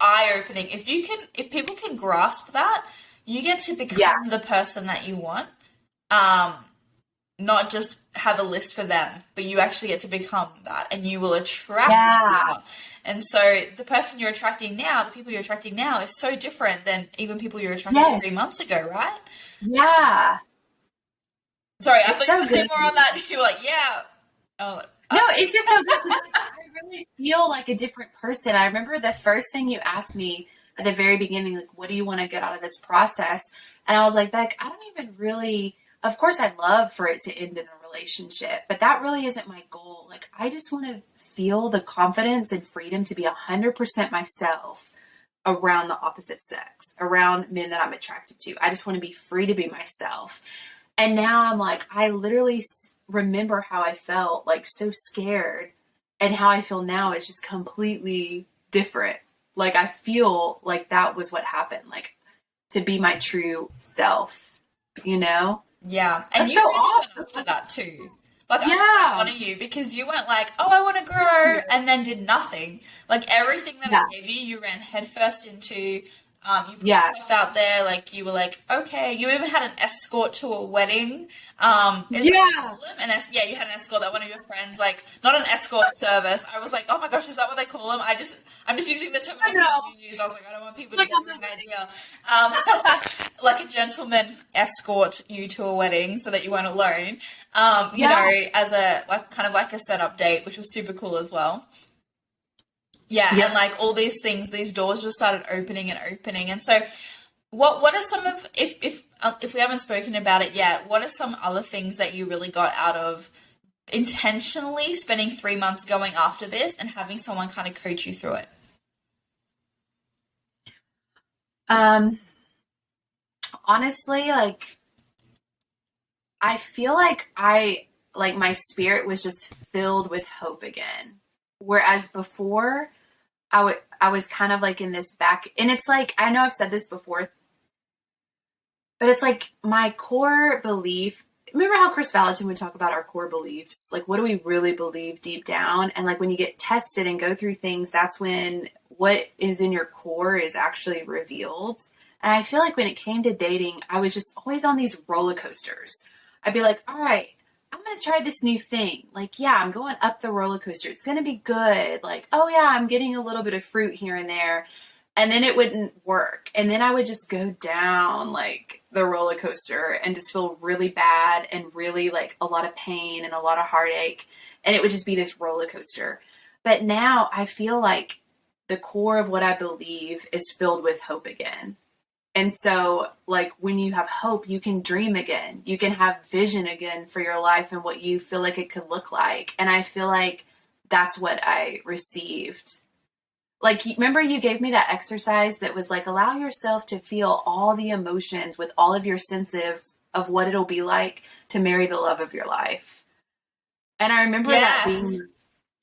eye opening. If people can grasp that, you get to Yeah. become the person that you want. Not just have a list for them, but you actually get to become that and you will attract Yeah. people. And so the person you're attracting now, the people you're attracting now is so different than even people you were attracting Yes. 3 months ago, right? Yeah. Sorry, I It's thought you so were saying good. more on that. You were like, yeah. Oh, No, it's just so good because like, I really feel like a different person. I remember the first thing you asked me at the very beginning, like, what do you want to get out of this process? And I was like, Beck, I don't even really, of course, I'd love for it to end in a relationship, but that really isn't my goal. Like, I just want to feel the confidence and freedom to be 100% myself around the opposite sex, around men that I'm attracted to. I just want to be free to be myself. And now I'm like, I literally remember how I felt, like so scared, and how I feel now is just completely different. Like I feel like that was what happened, like to be my true self, you know? yeah. And That's you so really went awesome. after that too. Like, I Yeah. honor you because you went like, oh, I want to grow, and then did nothing. Like, everything that Yeah. I gave you, you ran headfirst into. You put Yeah. yourself out there, like, you were like, okay. You even had an escort to a wedding. Is that what you Yeah. call them? Yeah, you had an escort that one of your friends, like, not an escort service. I was like, oh my gosh, is that what they call them? I'm just using the I terminology know. you use. I was like, I don't want people to Like, get the wrong idea. Like a gentleman escort you to a wedding so that you weren't alone. You yeah. know, as a like kind of like a setup date, which was super cool as well. Yeah, Yep. and like all these things, these doors just started opening and opening. And so, what are some of if we haven't spoken about it yet? What are some other things that you really got out of intentionally spending 3 months going after this and having someone kind of coach you through it? Honestly, like I feel like my spirit was just filled with hope again. Whereas before I was kind of like in this back, and it's like, I know I've said this before, but it's like my core belief. Remember how Chris Valentin would talk about our core beliefs? Like, what do we really believe deep down? And like when you get tested and go through things, that's when what is in your core is actually revealed. And I feel like when it came to dating, I was just always on these roller coasters. I'd be like, all right, I'm going to try this new thing. Like, yeah, I'm going up the roller coaster. It's going to be good. Like, oh yeah, I'm getting a little bit of fruit here and there. And then it wouldn't work. And then I would just go down like the roller coaster and just feel really bad and really like a lot of pain and a lot of heartache. And it would just be this roller coaster. But now I feel like the core of what I believe is filled with hope again. And so, like, when you have hope, you can dream again. You can have vision again for your life and what you feel like it could look like. And I feel like that's what I received. Like, remember you gave me that exercise that was like, allow yourself to feel all the emotions with all of your senses of what it'll be like to marry the love of your life. And I remember that Yes. being,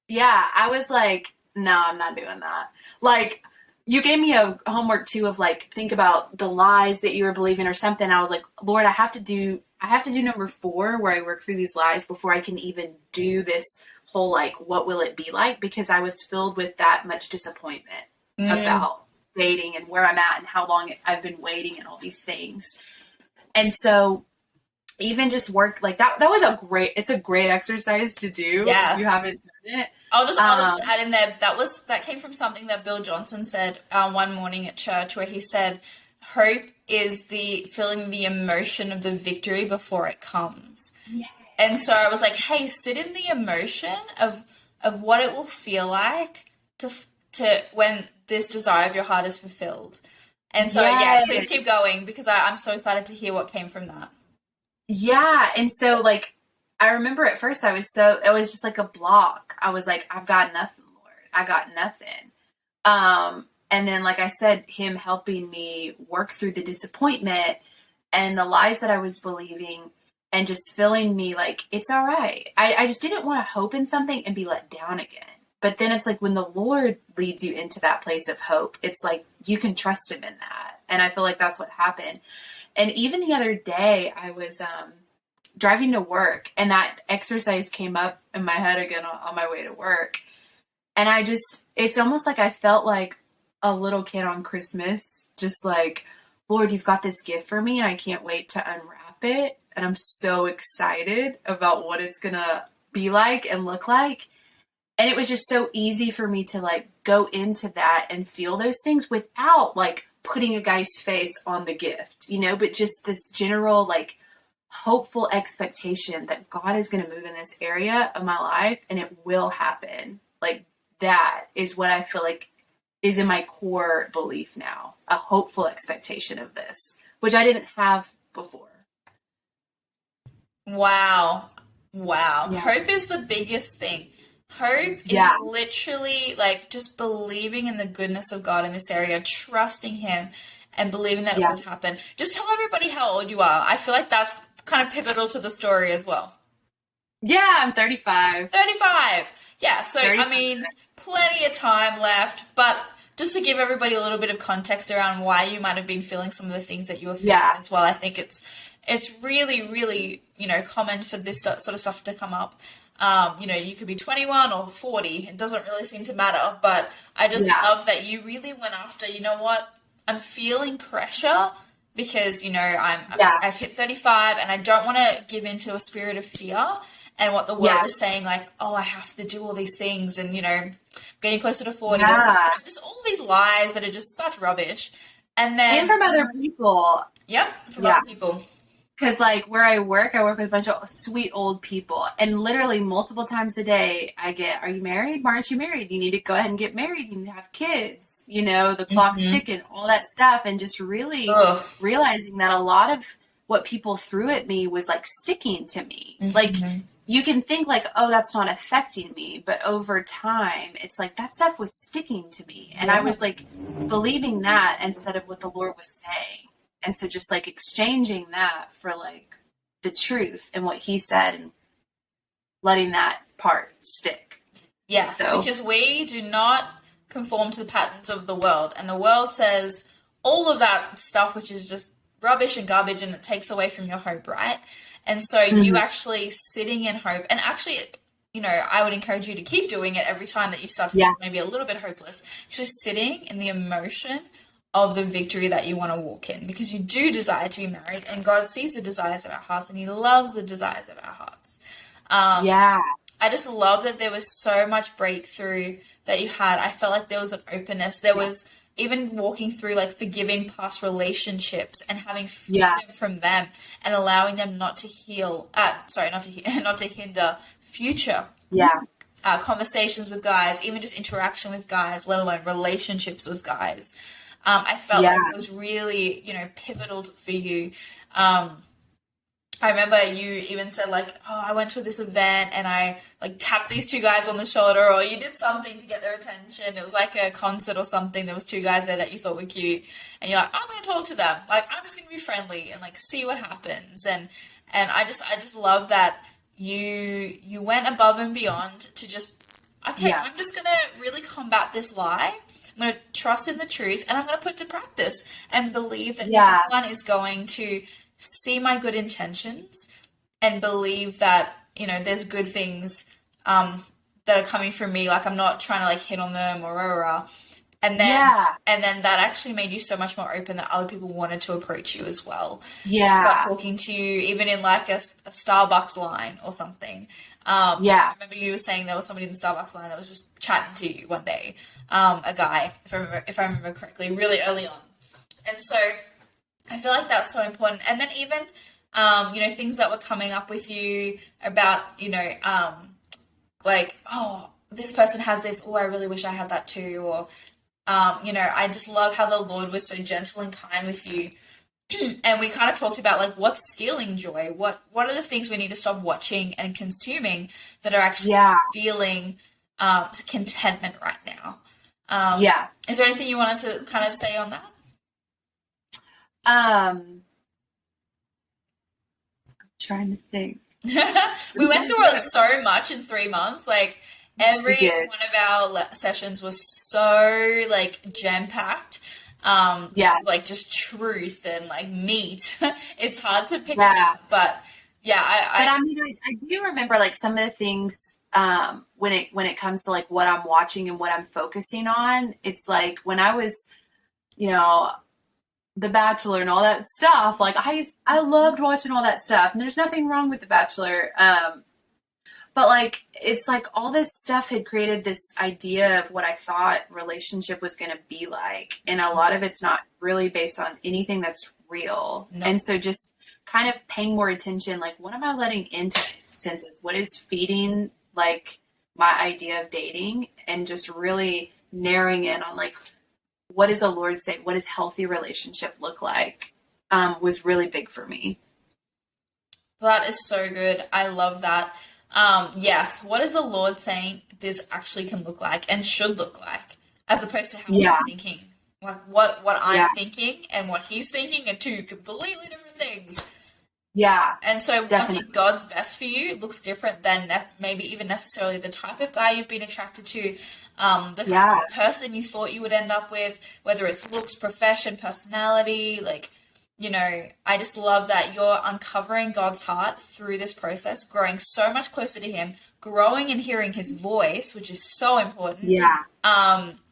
yeah, I was like, no, I'm not doing that. Like, you gave me a homework too of like, think about the lies that you were believing or something. I was like, Lord, I have to do number 4 where I work through these lies before I can even do this whole, like, what will it be like? Because I was filled with that much disappointment Mm. about dating and where I'm at and how long I've been waiting and all these things. And so even just work like that was it's a great exercise to do if Yes. you haven't done it. I'll just add in there that came from something that Bill Johnson said one morning at church, where he said, "Hope is the feeling the emotion of the victory before it comes." Yes. And so I was like, "Hey, sit in the emotion of what it will feel like to when this desire of your heart is fulfilled." And so yeah, please Yes. keep going, because I'm so excited to hear what came from that. Yeah. And so, like, I remember at first it was just like a block. I was like, I've got nothing, Lord. I got nothing. And then, like I said, him helping me work through the disappointment and the lies that I was believing and just feeling me like, it's all right. I just didn't want to hope in something and be let down again. But then it's like when the Lord leads you into that place of hope, it's like you can trust him in that. And I feel like that's what happened. And even the other day, I was driving to work, and that exercise came up in my head again on my way to work. And it's almost like I felt like a little kid on Christmas, just like, Lord, you've got this gift for me, and I can't wait to unwrap it. And I'm so excited about what it's going to be like and look like. And it was just so easy for me to like go into that and feel those things without like putting a guy's face on the gift, but just this general, like, hopeful expectation that God is going to move in this area of my life and it will happen. Like, that is what I feel like is in my core belief now, a hopeful expectation of this, which I didn't have before. Wow. Wow. Yeah. Hope is the biggest thing. Hope is Yeah. literally like just believing in the goodness of God in this area, trusting him and believing that it Yeah. would happen. Just tell everybody how old you are. I feel like that's kind of pivotal to the story as well. Yeah. I'm 35. 35. Yeah, so 35. I mean, plenty of time left, but just to give everybody a little bit of context around why you might have been feeling some of the things that you were feeling Yeah. as well. I think it's really, really, common for this sort of stuff to come up. You could be 21 or 40. It doesn't really seem to matter. But I just love that you really went after, you know what? I'm feeling pressure because, I've hit 35 and I don't want to give into a spirit of fear and what the world is saying, like, oh, I have to do all these things and, getting closer to 40. Yeah. Just all these lies that are just such rubbish. And then... And from other people. Yep, from other people. Because, like, where I work with a bunch of sweet old people. And literally multiple times a day, I get, are you married? Why aren't you married? You need to go ahead and get married. You need to have kids. The clock's ticking, all that stuff. And just really realizing that a lot of what people threw at me was, like, sticking to me. Like, you can think, like, oh, that's not affecting me. But over time, it's like that stuff was sticking to me. And I was, like, believing that instead of what the Lord was saying. And so just like exchanging that for like the truth and what he said and letting that part stick. Yes, because we do not conform to the patterns of the world. And the world says all of that stuff, which is just rubbish and garbage, and it takes away from your hope, right? And so you actually sitting in hope, and actually, I would encourage you to keep doing it every time that you start to feel maybe a little bit hopeless. Just sitting in the emotion of the victory that you want to walk in, because you do desire to be married, and God sees the desires of our hearts and he loves the desires of our hearts. I just love that there was so much breakthrough that you had. I felt like there was an openness. There was even walking through like forgiving past relationships and having freedom from them and allowing them not to not to hinder future conversations with guys, even just interaction with guys, let alone relationships with guys. I felt like it was really, pivotal for you. I remember you even said like, oh, I went to this event and I like tapped these two guys on the shoulder, or you did something to get their attention. It was like a concert or something. There was two guys there that you thought were cute, and you're like, I'm going to talk to them. Like, I'm just going to be friendly and like see what happens. And I just love that you went above and beyond to just, okay, Yeah. I'm just going to really combat this lie. I'm going to trust in the truth, and I'm going to put it to practice and believe that Yeah. everyone is going to see my good intentions and believe that, you know, there's good things that are coming from me. Like, I'm not trying to like hit on them or rah, rah. And then, Yeah. and then that actually made you so much more open that other people wanted to approach you as well. Yeah. Start talking to you, even in like a Starbucks line or something. Yeah. I remember you were saying there was somebody in the Starbucks line that was just chatting to you one day, a guy, if I remember correctly, really early on. And so I feel like that's so important. And then even, you know, things that were coming up with you about, you know, like, oh, this person has this. Oh, I really wish I had that too. Or, you know, I just love how the Lord was so gentle and kind with you. And we kind of talked about like what's stealing joy. What are the things we need to stop watching and consuming that are actually stealing contentment right now? Yeah. Is there anything you wanted to kind of say on that? I'm trying to think. We went through it so much in 3 months. Like every We did. one of our sessions was so like jam packed. Yeah. Like just truth and like meat. It's hard to pick Yeah. up, but yeah, But I mean, I do remember like some of the things when it comes to like what I'm watching and what I'm focusing on. It's like when I was, you know, The Bachelor and all that stuff. Like I loved watching all that stuff, and there's nothing wrong with The Bachelor. But like it's like all this stuff had created this idea of what I thought relationship was going to be like, and a lot of it's not really based on anything that's real. No. And so just kind of paying more attention, like what am I letting into my senses? What is feeding like my idea of dating, and just really narrowing in on like what does the Lord say? What does healthy relationship look like? Was really big for me. that is so good. I love that. Yes, what is the Lord saying this actually can look like and should look like, as opposed to how Yeah. I'm thinking. Like what I'm Yeah. thinking and what he's thinking are two completely different things. Yeah. And so Definitely. wanting God's best for you looks different than maybe even necessarily the type of guy you've been attracted to, the Yeah. kind of person you thought you would end up with, whether it's looks, profession, personality. Like, you know, I just love that you're uncovering God's heart through this process, growing so much closer to him, growing and hearing his voice, which is so important. Yeah.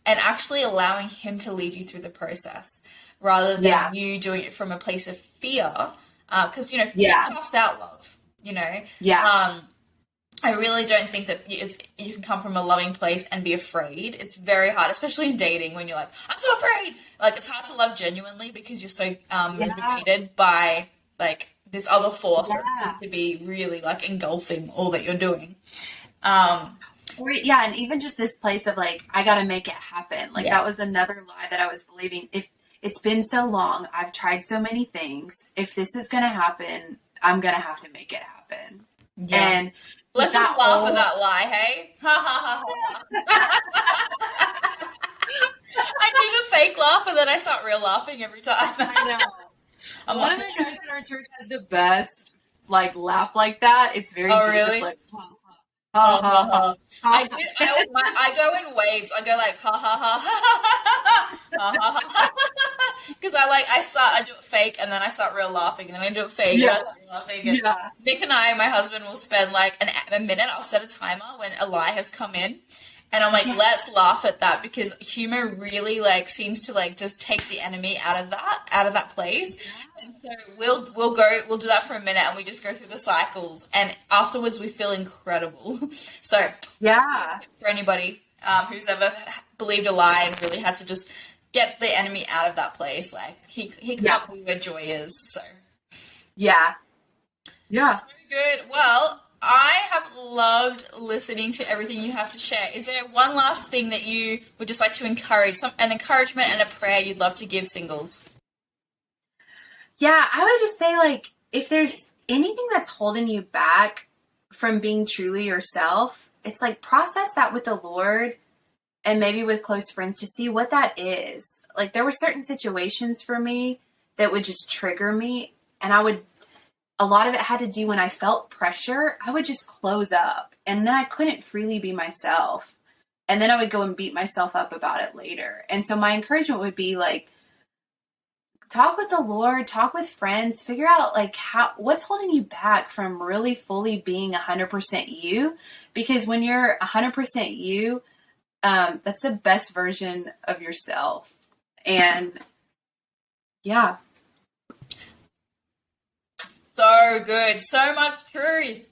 And actually allowing him to lead you through the process rather than Yeah. you doing it from a place of fear. Because, you know, fear Yeah. casts out love, you know. Yeah. I really don't think that you can come from a loving place and be afraid. It's very hard, especially in dating, when you're like, I'm so afraid. Like, it's hard to love genuinely because you're so motivated by, like, this other force that Yeah. seems to be really, like, engulfing all that you're doing. Yeah, and even just this place of like, I got to make it happen. Like Yes. that was another lie that I was believing. If it's been so long, I've tried so many things. If this is going to happen, I'm going to have to make it happen. Yeah. And Let's that just laugh whole- at that lie, hey? Ha ha ha ha. I do the fake laugh and then I start real laughing every time. I know. I'm One like, of the guys in our church has the best like laugh like that. It's very Oh, deep. really? It's like ha ha ha. I do. I go in waves. I go like ha ha ha ha ha ha ha, because I do it fake and then I start real laughing and then I do it fake and I start real laughing. And Yeah. Nick and I, my husband, will spend like a minute. I'll set a timer when a lie has come in, and I'm like, let's laugh at that, because humor really like seems to like just take the enemy out of that place. And so we'll do that for a minute and we just go through the cycles, and afterwards we feel incredible. So Yeah. for anybody who's ever believed a lie and really had to just get the enemy out of that place, like he can't be where joy is. So Yeah. Yeah. so good. Well, I have loved listening to everything you have to share. Is there one last thing that you would just like to encourage, an encouragement and a prayer you'd love to give singles? Yeah, I would just say, like, if there's anything that's holding you back from being truly yourself, it's like process that with the Lord and maybe with close friends to see what that is. Like there were certain situations for me that would just trigger me, and a lot of it had to do when I felt pressure, I would just close up and then I couldn't freely be myself. And then I would go and beat myself up about it later. And so my encouragement would be like, talk with the Lord, talk with friends, figure out like what's holding you back from really fully being 100% you. Because when you're 100% you, that's the best version of yourself. And yeah. So good. So much truth.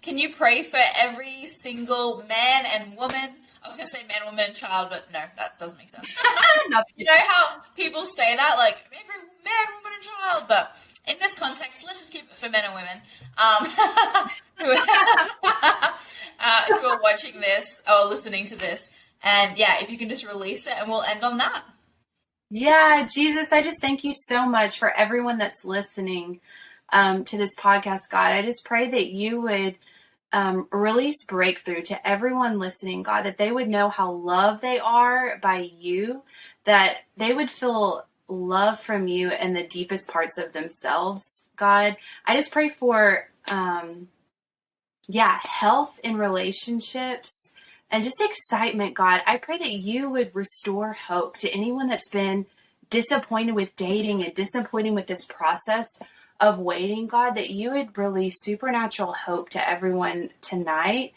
Can you pray for every single man and woman? I was going to say man, woman, and child, but no, that doesn't make sense. You know how people say that? Like, every man, woman, and child. But in this context, let's just keep it for men and women who are watching this or listening to this. And yeah, if you can just release it and we'll end on that. Yeah, Jesus, I just thank you so much for everyone that's listening to this podcast, God. I just pray that you would release breakthrough to everyone listening, God, that they would know how loved they are by you, that they would feel love from you in the deepest parts of themselves, God. I just pray for, health in relationships and just excitement, God. I pray that you would restore hope to anyone that's been disappointed with dating and disappointed with this process of waiting, God, that you would release supernatural hope to everyone tonight,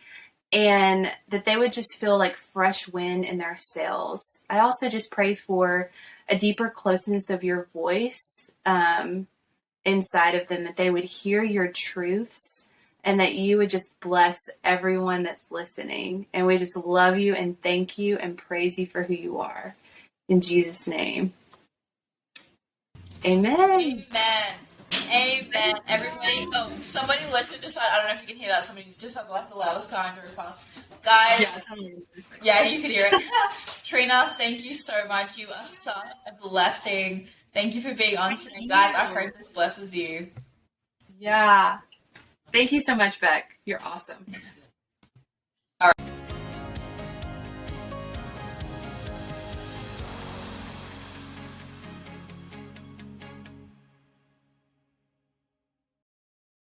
and that they would just feel like fresh wind in their sails. I also just pray for a deeper closeness of your voice inside of them, that they would hear your truths, and that you would just bless everyone that's listening. And we just love you and thank you and praise you for who you are. In Jesus' name. Amen. Amen. Amen. Everybody, somebody literally decided, I don't know if you can hear that, somebody just had like the loudest car and very fast. Guys, yeah, you can hear it. Trina, thank you so much. You are such a blessing. Thank you for being on today, guys. I hope this blesses you. Yeah. Thank you so much, Beck. You're awesome. All right.